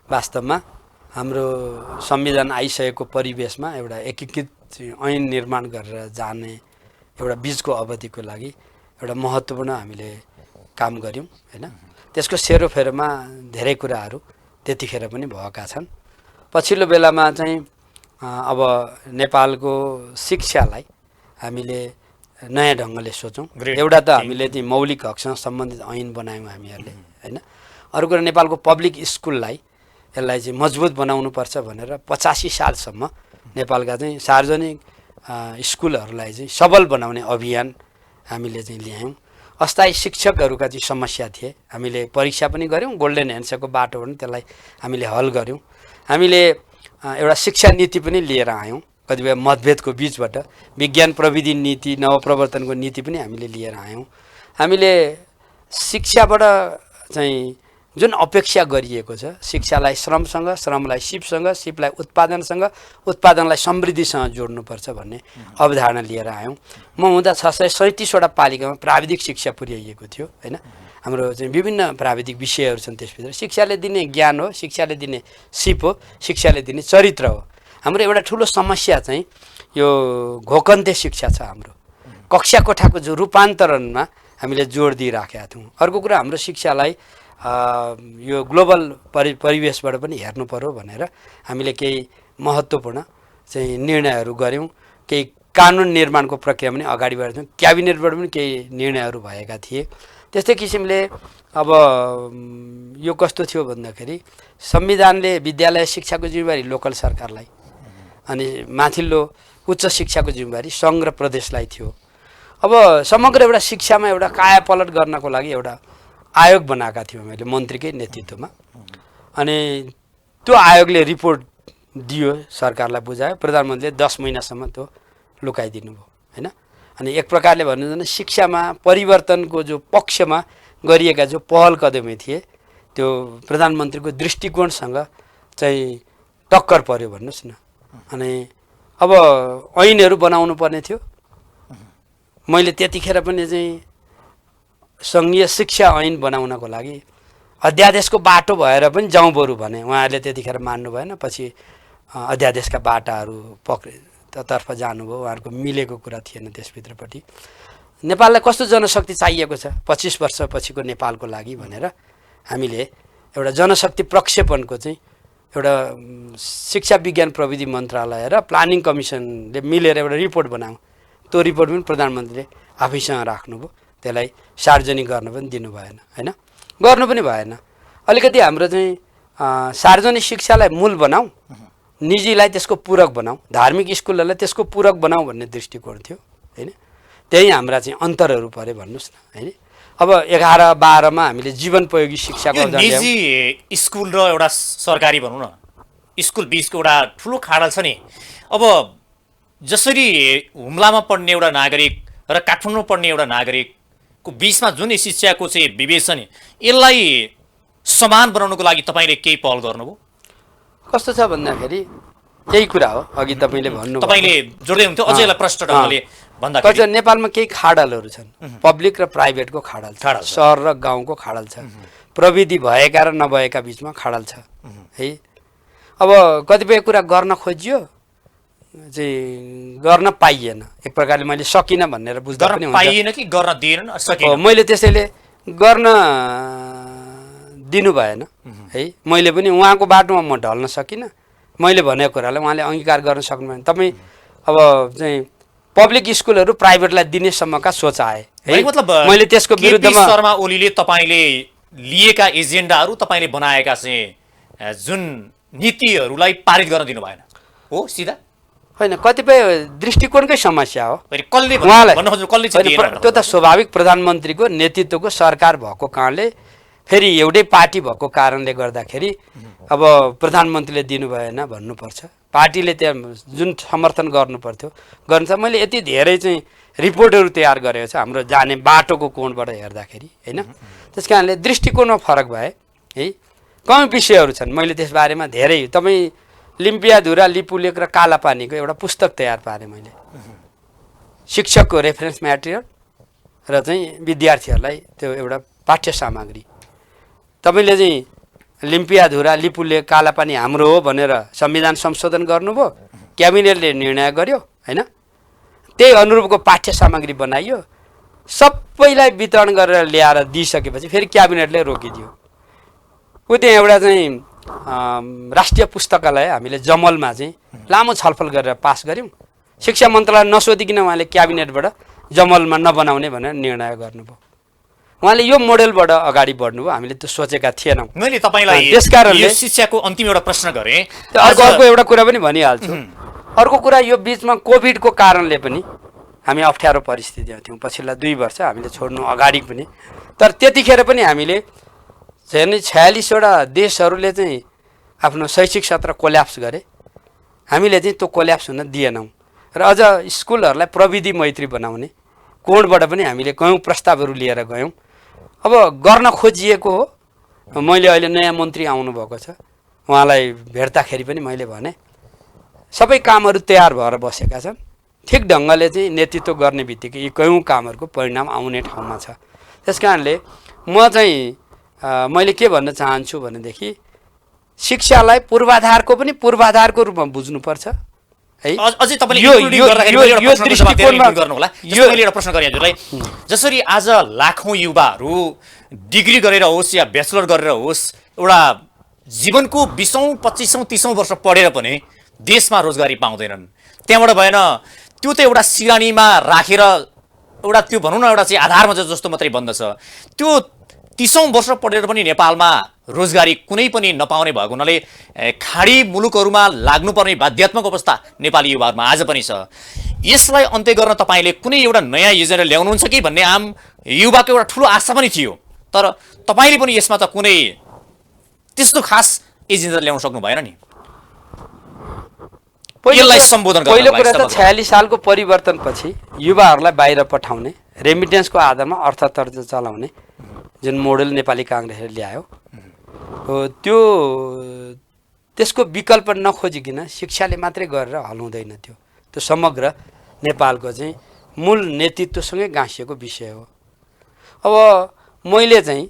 वास्तवमा हाम्रो संविधान आइसकेको परिवेशमा एउटा एकीकृत ऐन निर्माण गरेर जाने एउटा बिचको अवधिको लागि एउटा महत्त्वपूर्ण हामीले काम गऱ्यौँ होइन। त्यसको सेरोफेरोमा धेरै कुराहरू त्यतिखेर पनि भएका छन्। पछिल्लो बेलामा चाहिँ अब नेपालको शिक्षालाई हामीले नयाँ ढङ्गले सोचौँ। एउटा त हामीले चाहिँ मौलिक हकसँग सम्बन्धित ऐन बनायौँ हामीहरूले होइन। अरू कुरा नेपालको पब्लिक स्कुललाई यसलाई चाहिँ मजबुत बनाउनुपर्छ भनेर 85 सालसम्म नेपालका चाहिँ सार्वजनिक स्कुलहरूलाई चाहिँ सबल बनाउने अभियान हामीले चाहिँ ल्यायौँ। अस्थायी शिक्षकहरूका चाहिँ समस्या थिए, हामीले परीक्षा पनि गऱ्यौँ, गोल्डन ह्यान्डसेकको बाटो पनि त्यसलाई हामीले हल गऱ्यौँ। हामीले एउटा शिक्षा नीति पनि लिएर आयौँ, कतिपय मतभेदको बिचबाट विज्ञान प्रविधि नीति, नवप्रवर्तनको नीति पनि हामीले लिएर आयौँ। हामीले शिक्षाबाट चाहिँ जुन अपेक्षा गरिएको छ, शिक्षालाई श्रमसँग, श्रमलाई सिपसँग, सिपलाई उत्पादनसँग, उत्पादनलाई समृद्धिसँग जोड्नुपर्छ भन्ने अवधारणा लिएर आयौँ। म हुँदा 637वटा पालिकामा प्राविधिक शिक्षा पुर्याइएको थियो होइन। हाम्रो चाहिँ विभिन्न प्राविधिक विषयहरू छन्, त्यसभित्र शिक्षाले दिने ज्ञान हो, शिक्षाले दिने सिप हो, शिक्षाले दिने चरित्र हो। हाम्रो एउटा ठुलो समस्या चाहिँ यो घोकन्ते शिक्षा छ। हाम्रो कक्षा कोठाको जो रूपान्तरणमा हामीले जोड दिइराखेका थियौँ। अर्को कुरा हाम्रो शिक्षालाई यो ग्लोबल परिवेशबाट पनि हेर्नु पर्यो भनेर हामीले केही महत्त्वपूर्ण चाहिँ निर्णयहरू गऱ्यौँ। केही कानुन निर्माणको प्रक्रिया पनि अगाडि बढाउँछौँ। क्याबिनेटबाट पनि केही निर्णयहरू भएका थिए। त्यस्तै किसिमले अब यो कस्तो थियो भन्दाखेरि संविधानले विद्यालय शिक्षाको जिम्मेवारी लोकल सरकारलाई अनि माथिल्लो उच्च शिक्षाको जिम्मेवारी सङ्घ र प्रदेशलाई थियो। अब समग्र एउटा शिक्षामा एउटा कायापलट गर्नको लागि एउटा आयोग बनाएका थियौँ मैले मन्त्रीकै नेतृत्वमा। अनि त्यो आयोगले रिपोर्ट दियो, सरकारलाई बुझायो, प्रधानमन्त्रीले 10 महिनासम्म त्यो लुकाइदिनु भयो होइन। अनि एक प्रकारले भन्नु भने शिक्षामा परिवर्तनको जो पक्षमा गरिएका जो पहल कदमी थिए त्यो प्रधानमन्त्रीको दृष्टिकोणसँग चाहिँ टक्कर पर्यो भन्नुहोस् न। अनि अब ऐनहरू बनाउनु पर्ने थियो। मैले त्यतिखेर पनि चाहिँ सङ्घीय शिक्षा ऐन बनाउनको लागि अध्यादेशको बाटो भएर पनि जाउँ बरु भने उहाँहरूले त्यतिखेर मान्नु भएन। पछि अध्यादेशका बाटाहरू तर्फ जानुभयो, उहाँहरूको मिलेको कुरा थिएन त्यसभित्रपट्टि। नेपाललाई कस्तो जनशक्ति चाहिएको छ 25 वर्षपछिको नेपालको लागि भनेर हामीले एउटा जनशक्ति प्रक्षेपणको चाहिँ एउटा शिक्षा विज्ञान प्रविधि मन्त्रालय र प्लानिङ कमिसनले मिलेर एउटा रिपोर्ट बनायौँ। त्यो रिपोर्ट पनि प्रधानमन्त्रीले आफैसँग राख्नुभयो, त्यसलाई सार्वजनिक गर्न पनि दिनु भएन होइन, गर्नु पनि भएन। अलिकति हाम्रो चाहिँ सार्वजनिक शिक्षालाई मूल बनाऊ, निजीलाई त्यसको पूरक बनाऊ, धार्मिक स्कुलहरूलाई त्यसको पूरक बनाऊ भन्ने दृष्टिकोण थियो होइन। त्यही हाम्रा चाहिँ अन्तरहरू परे भन्नुहोस् न होइन। अब 11-12मा हामीले जीवनोपयोगी शिक्षाको यो अध्ययन ल्यायौँ। निजी स्कुल र एउटा सरकारी भनौँ न स्कुल बिचको एउटा ठुलो खाडल छ नि। अब जसरी हुम्लामा पढ्ने एउटा नागरिक र काठमाडौँमा पढ्ने एउटा नागरिकको बिचमा जुन शिक्षाको चाहिँ विभेद छ नि, यसलाई समान बनाउनको लागि तपाईँले केही पहल गर्नुभयो? कस्तो छ भन्दाखेरि केही कुरा हो, अघि तपाईँले भन्नु तपाईँले जोड्दै हुन्थ्यो, अझै यसलाई प्रष्ट ढङ्गले भन्दाखेरि। कस्तो नेपालमा केही खाडलहरू छन्, पब्लिक र प्राइभेटको खाडल छ, सहर र गाउँको खाडल छ, प्रविधि भएका र नभएका बिचमा खाडल छ है। अब कतिपय कुरा गर्न खोजियो चाहिँ गर्न पाइएन, एक प्रकारले मैले सकिनँ भनेर बुझ्दा पनि हुन्छ। पाइएन कि गर्न दिएन सकिएन? मैले त्यसैले गर्न दिनु भएन है। मैले पनि उहाँको बाटोमा म ढल्न सकिनँ, मैले भनेको कुरालाई उहाँले अङ्गीकार गर्न सक्नु भएन। तपाईँ अब चाहिँ पब्लिक स्कुलहरू प्राइभेटलाई दिनेसम्मका सोच आए है। मतलब मैले त्यसको विरुद्धमा शर्मा ओलीले तपाईँले लिएका एजेन्डाहरू तपाईँले बनाएका चाहिँ जुन नीतिहरूलाई पारित गर्न दिनु भएन हो सिधा? होइन, कतिपय दृष्टिकोणकै समस्या हो। कसले उहाँलाई त्यो त स्वाभाविक प्रधानमन्त्रीको नेतृत्वको सरकार भएको कारणले, फेरि एउटै पार्टी भएको कारणले गर्दाखेरि अब प्रधानमन्त्रीले दिनु भएन भन्नुपर्छ। पार्टीले त्यहाँ जुन समर्थन गर्नु पर्थ्यो गर्नु छ। मैले यति धेरै चाहिँ रिपोर्टहरू तयार गरेको छ हाम्रो जाने बाटोको कोणबाट हेर्दाखेरि होइन। त्यस कारणले दृष्टिकोणमा फरक भए है। कमी विषयहरू छन्, मैले त्यसबारेमा धेरै तपाईँ लिम्पियाधुरा, लिपुलेक र कालापानीको एउटा पुस्तक तयार पारेँ मैले, शिक्षकको रेफरेन्स म्याटेरियल र चाहिँ विद्यार्थीहरूलाई त्यो एउटा पाठ्य सामग्री। तपाईँले चाहिँ लिम्पियाधुरा, लिपुलेक, कालापानी हाम्रो हो भनेर संविधान संशोधन गर्नुभयो, क्याबिनेटले निर्णय गर्यो होइन। त्यही अनुरूपको पाठ्य सामग्री बनाइयो, सबैलाई वितरण गरेर ल्याएर दिइसकेपछि फेरि क्याबिनेटले रोकिदियो। ऊ त्यहाँ एउटा चाहिँ राष्ट्रिय पुस्तकालय हामीले जमलमा चाहिँ लामो छलफल गरेर पास गऱ्यौँ। शिक्षा मन्त्रालय नसोधिकन उहाँले क्याबिनेटबाट जमलमा नबनाउने भनेर निर्णय गर्नुभयो। उहाँले यो मोडेलबाट अगाडि बढ्नुभयो, हामीले त्यो सोचेका थिएनौँ। मैले तपाईँलाई त्यसकारणले शिक्षाको अन्तिम एउटा प्रश्न गरेँ। अर्को एउटा कुरा पनि भनिहाल्छु। अर्को कुरा, यो बिचमा कोभिडको कारणले पनि हामी अप्ठ्यारो परिस्थितिमा थियौँ पछिल्ला 2 वर्ष, हामीले छोड्नु अगाडि पनि। तर त्यतिखेर पनि हामीले झन् 46वटा देशहरूले चाहिँ आफ्नो शैक्षिक सत्र कोल्याप्स गरे, हामीले चाहिँ त्यो कोल्याप्स हुन दिएनौँ। र अझ स्कुलहरूलाई प्रविधि मैत्री बनाउने कोणबाट पनि हामीले कयौँ प्रस्तावहरू लिएर गयौँ। अब गर्न खोजिएको हो। मैले अहिले नयाँ मन्त्री आउनुभएको छ, उहाँलाई भेट्दाखेरि पनि मैले भने सबै कामहरू तयार भएर बसेका छन्, ठिक ढङ्गले चाहिँ नेतृत्व गर्ने बित्तिकै यी कयौँ कामहरूको परिणाम आउने ठाउँमा छ। त्यस कारणले म चाहिँ मैले के भन्न चाहन्छु भनेदेखि शिक्षालाई पूर्वाधारको पनि पूर्वाधारको रूपमा बुझ्नुपर्छ है। अझै तपाईँले यो दृष्टिकोणमा गर्नुहोला। यो मैले एउटा प्रश्न गरेँ हजुरलाई, जसरी आज लाखौँ युवाहरू डिग्री गरेर होस् या ब्याचलर गरेर होस् एउटा जीवनको 20औं 25औं 30औं वर्ष पढेर पनि देशमा रोजगारी पाउँदैनन्, त्यहाँबाट भएन त्यो त एउटा सिरानीमा राखेर एउटा त्यो भनौँ न एउटा चाहिँ आधारमा जस्तो मात्रै बन्दछ। त्यो 30औं वर्ष पढेर पनि नेपालमा रोजगारी कुनै पनि नपाउने भएको हुनाले खाडी मुलुकहरूमा लाग्नुपर्ने बाध्यात्मक अवस्था नेपाली युवाहरूमा आज पनि छ। यसलाई अन्त्य गर्न तपाईँले कुनै एउटा नयाँ योजना ल्याउनुहुन्छ कि भन्ने आम युवाको एउटा ठुलो आशा पनि थियो, तर तपाईँले पनि यसमा त कुनै त्यस्तो खास एजेन्डा ल्याउन सक्नु भएन नि? यसलाई सम्बोधन गर्न पहिलो कुरा त 46 सालको परिवर्तनपछि युवाहरूलाई बाहिर पठाउने, रेमिटेन्सको आधारमा अर्थतन्त्र चलाउने जुन मोडेल नेपाली काङ्ग्रेसले ल्यायो हो, त्यसको विकल्प नखोजिकन शिक्षाले मात्रै गरेर हल हुँदैन थियो। त्यो समग्र नेपालको चाहिँ मूल नेतृत्वसँगै गाँसिएको विषय हो। अब मैले चाहिँ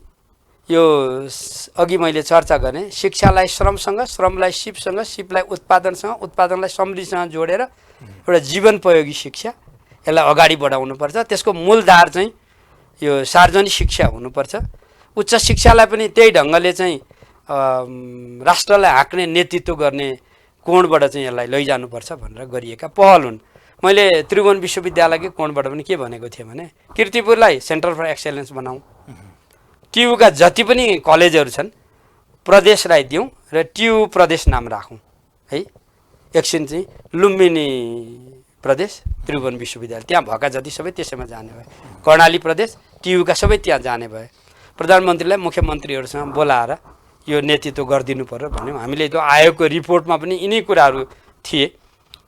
यो अघि मैले चर्चा गरेँ, शिक्षालाई श्रमसँग, श्रमलाई सिपसँग, सिपलाई उत्पादनसँग, उत्पादनलाई समृद्धिसँग जोडेर एउटा जीवनोपयोगी शिक्षा, यसलाई अगाडि बढाउनुपर्छ। त्यसको मूलधार चाहिँ यो सार्वजनिक शिक्षा हुनुपर्छ। उच्च शिक्षालाई पनि त्यही ढङ्गले चाहिँ राष्ट्रलाई हाँक्ने नेतृत्व गर्ने कोणबाट चाहिँ यसलाई लैजानुपर्छ भनेर गरिएका पहल हुन्। मैले त्रिभुवन विश्वविद्यालयकै कोणबाट पनि के भनेको थिएँ भने कीर्तिपुरलाई सेन्टर फर एक्सेलेन्स बनाऊँ, टियुका जति पनि कलेजहरू छन् प्रदेशलाई दिउँ र टियु प्रदेश नाम राखौँ है। एकछिन चाहिँ लुम्बिनी प्रदेश त्रिभुवन विश्वविद्यालय त्यहाँ भएका जति सबै त्यसैमा जाने भए। कर्णाली प्रदेश टियुका सबै त्यहाँ जाने भए। प्रधानमन्त्रीलाई मुख्यमन्त्रीहरूसँग बोलाएर यो नेतृत्व गरिदिनु पर्यो भन्यौँ। हामीले त्यो आयोगको रिपोर्टमा पनि यिनै कुराहरू थिए।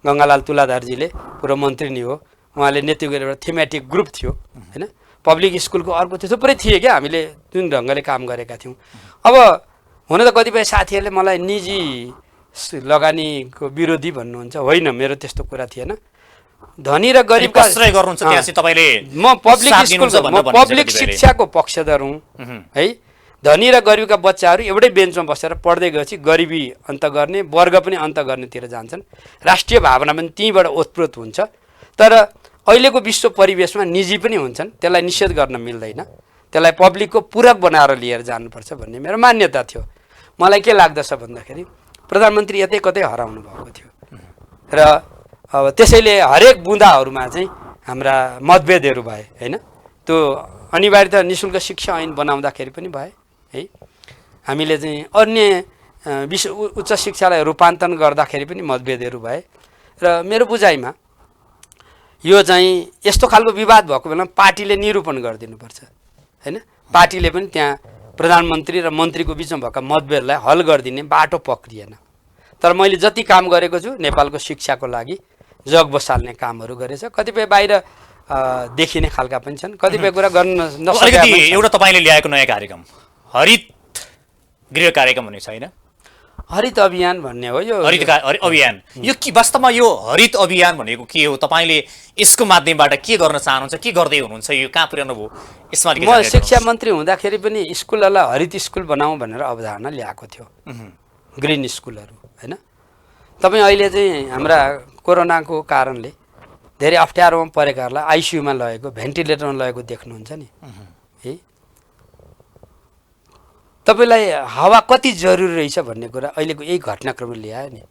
गङ्गालाल तुलाधरजीले पूर्व मन्त्री नि हो, उहाँले नेतृत्व गरेर एउटा थीमेटिक ग्रुप थियो होइन। पब्लिक स्कुलको अर्को त्यो थुप्रै थिए क्या, हामीले जुन ढङ्गले काम गरेका थियौँ। अब हुन त कतिपय साथीहरूले मलाई निजी लगानीको विरोधी भन्नुहुन्छ, होइन मेरो त्यस्तो कुरा थिएन। धनी र गरिबका कसरी गर्नुहुन्छ त्यहाँ चाहिँ तपाईले? म पब्लिक शिक्षाको पक्षधर हुँ है। धनी र गरिबका बच्चाहरू एउटै बेन्चमा बसेर पढ्दै गएपछि गरिबी अन्त गर्ने, वर्ग पनि अन्त गर्नेतिर जान्छन्। राष्ट्रिय भावना पनि त्यहीँबाट ओतप्रोत हुन्छ। तर अहिलेको विश्व परिवेशमा निजी पनि हुन्छन्, त्यसलाई निषेध गर्न मिल्दैन। त्यसलाई पब्लिकको पूरक बनाएर लिएर जानुपर्छ भन्ने मेरो मान्यता थियो। मलाई के लाग्दछ भन्दाखेरि प्रधानमन्त्री यतै कतै हराउनु भएको थियो र अब त्यसैले हरेक बुँदाहरूमा चाहिँ हाम्रा मतभेदहरू भए होइन। त्यो अनिवार्यतः निःशुल्क शिक्षा ऐन बनाउँदाखेरि पनि भए है। हामीले चाहिँ अन्य उच्च शिक्षालाई रूपान्तरण गर्दाखेरि पनि मतभेदहरू भए र मेरो बुझाइमा यो चाहिँ यस्तो खालको विवाद भएको बेलामा पार्टीले निरूपण गरिदिनुपर्छ होइन। पार्टीले पनि त्यहाँ प्रधानमन्त्री र मन्त्रीको बिचमा भएका मतभेदलाई हल गरिदिने बाटो पक्रिएन। तर मैले जति काम गरेको छु नेपालको शिक्षाको लागि जग बसाल्ने कामहरू गरेछ। कतिपय बाहिर देखिने खालका पनि छन्, कतिपय कुरा गर्न नसकेका। एउटा तपाईँले ल्याएको नयाँ कार्यक्रम हरित गृह कार्यक्रम भन्ने छैन? हरित अभियान भन्ने हो यो। हरित अभियान यो के वास्तवमा यो हरित अभियान भनेको के हो? तपाईँले यसको माध्यमबाट के गर्न चाहनुहुन्छ, के गर्दै हुनुहुन्छ, यो कहाँ पुर्याउनु भयो यसमा? म शिक्षा मन्त्री हुँदाखेरि पनि स्कुलहरूलाई हरित स्कुल बनाऊँ भनेर अवधारणा ल्याएको थियो, ग्रिन स्कुलहरू होइन। तपाईँ अहिले चाहिँ हाम्रा कोरोनाको कारणले धेरै अप्ठ्यारोमा परेकाहरूलाई आइसियुमा लगेको, भेन्टिलेटरमा लगेको देख्नुहुन्छ नि है। तपाईँलाई हावा कति जरुरी रहेछ भन्ने कुरा अहिलेको यही घटनाक्रमले ल्यायो नि।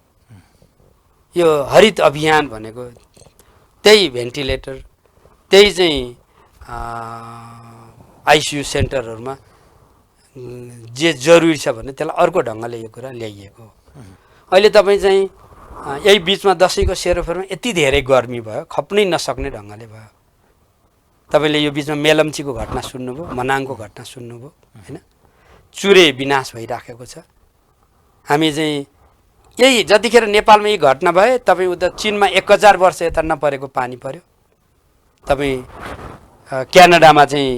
यो हरित अभियान भनेको त्यही भेन्टिलेटर, त्यही चाहिँ आइसियु सेन्टरहरूमा जे जरुरी छ भने त्यसलाई अर्को ढङ्गले यो कुरा ल्याइएको हो। अहिले तपाईँ चाहिँ यही बिचमा दसैँको सेरोफेरोमा यति धेरै गर्मी भयो, खप्नै नसक्ने ढङ्गले भयो। तपाईँले यो बिचमा मेलम्चीको घटना सुन्नुभयो, मनाङको घटना सुन्नुभयो होइन। चुरे विनाश भइराखेको छ। हामी चाहिँ यही जतिखेर नेपालमा यही घटना भए तपाईँ उता चिनमा 1000 वर्ष यता नपरेको पानी पर्यो। तपाईँ क्यानाडामा चाहिँ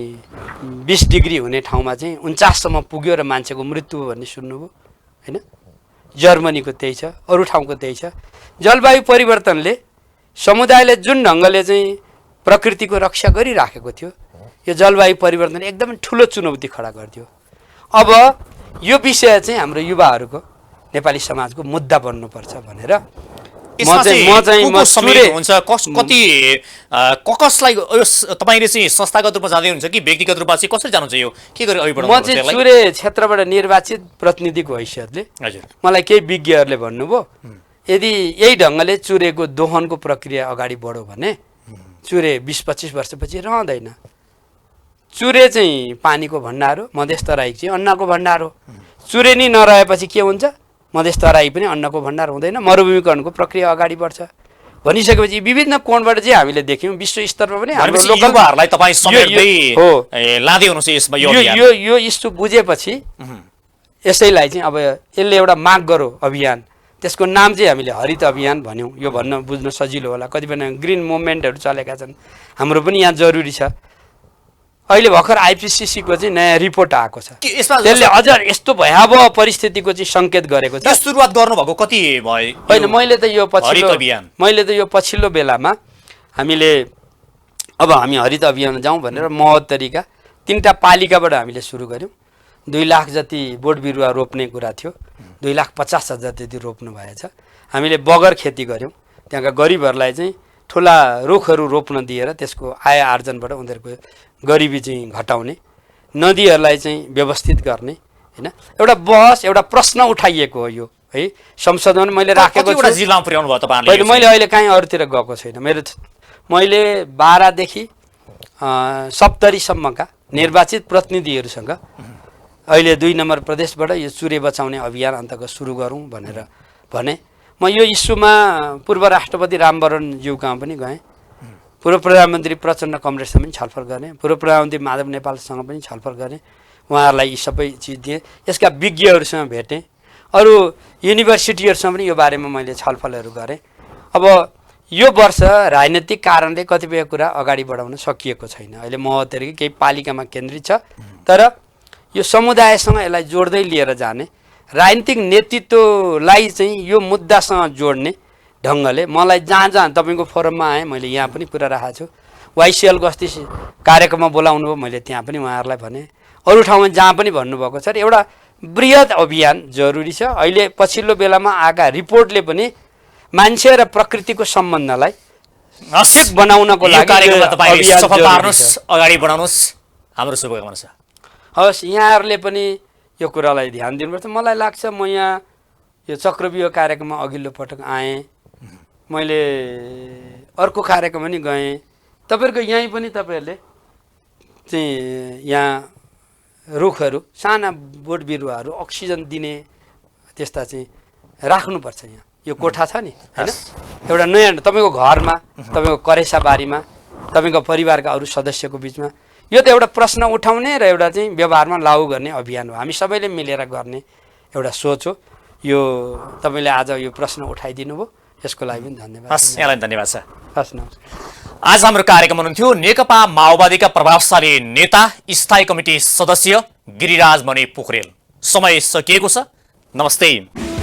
20 डिग्री हुने ठाउँमा चाहिँ 49सम्म पुग्यो र मान्छेको मृत्यु भन्ने सुन्नुभयो होइन। जर्मनीको त्यही छ, अरू ठाउँको त्यही छ। जलवायु परिवर्तनले समुदायले जुन ढङ्गले चाहिँ प्रकृतिको रक्षा गरिराखेको थियो, यो जलवायु परिवर्तन एकदमै ठुलो चुनौती खडा गरिदियो। अब यो विषय चाहिँ हाम्रो युवाहरूको, नेपाली समाजको मुद्दा बन्नुपर्छ भनेर कति कसलाई तपाईँले चाहिँ संस्थागत रूपमा जाँदै हुनुहुन्छ कि व्यक्तिगत रूपमा चाहिँ कसरी जानुहुन्छ? यो के गरी अघि बढाउनु? म चाहिँ चुरे क्षेत्रबाट निर्वाचित प्रतिनिधिको हैसियतले मलाई केही विज्ञहरूले भन्नुभयो यदि यही ढङ्गले चुरेको दोहनको प्रक्रिया अगाडि बढ्यो भने चुरे 20-25 वर्षपछि रहँदैन। चुरे चाहिँ पानीको भण्डार हो, मधेस तराई चाहिँ अन्नको भण्डार हो। चुरे नै नरहेपछि के हुन्छ? मधेस तराई पनि अन्नको भण्डार हुँदैन, मरुभूमिकरणको प्रक्रिया अगाडि बढ्छ भनिसकेपछि विभिन्न कोणबाट चाहिँ हामीले देख्यौँ विश्व स्तरमा पनि हाम्रो लोकलहरूलाई तपाईँ समेट्दै लाँदै हुनुहुन्छ यसमा। यो इस्यु बुझेपछि यसैलाई चाहिँ अब यसले एउटा माग गरौँ अभियान, त्यसको नाम चाहिँ हामीले हरित अभियान भन्यौँ। यो भन्न बुझ्न सजिलो होला। कतिपय ग्रिन मुभमेन्टहरू चलेका छन्, हाम्रो पनि यहाँ जरुरी छ। अहिले भर्खर आइपिसिसीको चाहिँ नयाँ रिपोर्ट आएको छ, त्यसले अझ यस्तो भयावह परिस्थितिको चाहिँ सङ्केत गरेको छ। सुरुवात गर्नुभएको कति भयो? होइन, मैले त यो पछिल्लो बेलामा हामीले अब हामी हरित अभियान जाउँ भनेर महोत्तरीका 3टा पालिकाबाट हामीले सुरु गऱ्यौँ। 2 लाख जति बोट बिरुवा रोप्ने कुरा थियो, 2,50,000 जति रोप्नु भएछ। हामीले बगर खेती गऱ्यौँ, त्यहाँका गरिबहरूलाई चाहिँ ठुला रुखहरू रोप्न दिएर त्यसको आय आर्जनबाट उनीहरूको गरिबी चाहिँ घटाउने, नदीहरूलाई चाहिँ व्यवस्थित गर्ने होइन। एउटा बहस, एउटा प्रश्न उठाइएको हो यो है संसदमा मैले राखेको छु। जिल्लामा पुर्याउनु भयो तपाईँले? मैले अहिले कहीँ अरूतिर गएको छैन। मैले 12 देखि 70सम्मका निर्वाचित प्रतिनिधिहरूसँग अहिले 2 नम्बर प्रदेशबाट यो चुरे बचाउने अभियान अन्तर्गत सुरु गरौँ भनेर भने म यो इस्युमा पूर्व राष्ट्रपति रामवरणज्यू कहाँ पनि गएँ, पूर्व प्रधानमन्त्री प्रचण्ड कमरेडसँग पनि छलफल गरेँ, पूर्व प्रधानमन्त्री माधव नेपालसँग पनि छलफल गरेँ, उहाँहरूलाई यी सबै चिज दिएँ। यसका विज्ञहरूसँग भेटेँ, अरू युनिभर्सिटीहरूसँग पनि यो बारेमा मैले छलफलहरू गरेँ। अब यो वर्ष राजनैतिक कारणले कतिपय कुरा अगाडि बढाउन सकिएको छैन। अहिले महोत्तरी केही पालिकामा केन्द्रित छ, तर यो समुदायसँग यसलाई जोड्दै लिएर जाने, राजनीतिक नेतृत्वलाई चाहिँ यो मुद्दासँग जोड्ने ढङ्गले मलाई जहाँ जहाँ तपाईँको फोरममा आएँ, मैले यहाँ पनि कुरा राखेको छु। YCL गस्ती कार्यक्रममा बोलाउनु भयो, मैले त्यहाँ पनि उहाँहरूलाई भने, अरू ठाउँमा जहाँ पनि भन्नुभएको छ। एउटा बृहत अभियान जरुरी छ। अहिले पछिल्लो बेलामा आएका रिपोर्टले पनि मान्छे र प्रकृतिको सम्बन्धलाई ठिक बनाउनको लागि कार्यक्रममा तपाईले अभियान सफल जरुरी पार्नुस्, छ। अगाडि बढाउनुस्, हाम्रो शुभकामना छ। हवस्, यहाँहरूले पनि यो कुरालाई ध्यान दिनुपर्छ। मलाई लाग्छ म यहाँ यो चक्रव्यूह कार्यक्रममा अघिल्लो पटक आएँ, मैले अर्को कार्यक्रम पनि गएँ, तपाईँहरूको यहीँ पनि तपाईँहरूले चाहिँ यहाँ रुखहरू, साना बोट बिरुवाहरू अक्सिजन दिने त्यस्ता चाहिँ राख्नुपर्छ। यहाँ यो कोठा छ नि होइन, एउटा नयाँ तपाईँको घरमा, तपाईँको करेसा बारीमा, तपाईँको परिवारका अरू सदस्यको बिचमा यो त एउटा प्रश्न उठाउने र एउटा चाहिँ व्यवहारमा लागू गर्ने अभियान हो। हामी सबैले मिलेर गर्ने एउटा सोच हो यो। तपाईँले आज यो प्रश्न उठाइदिनु भयो, यसको लागि पनि धन्यवाद। हस्, यहाँलाई धन्यवाद छ। हस्, नमस्कार। आज हाम्रो कार्यक्रम हुनुहुन्थ्यो नेकपा माओवादीका प्रभावशाली नेता स्थायी कमिटी सदस्य गिरिराज मणि पोखरेल। समय सकिएको छ। नमस्ते।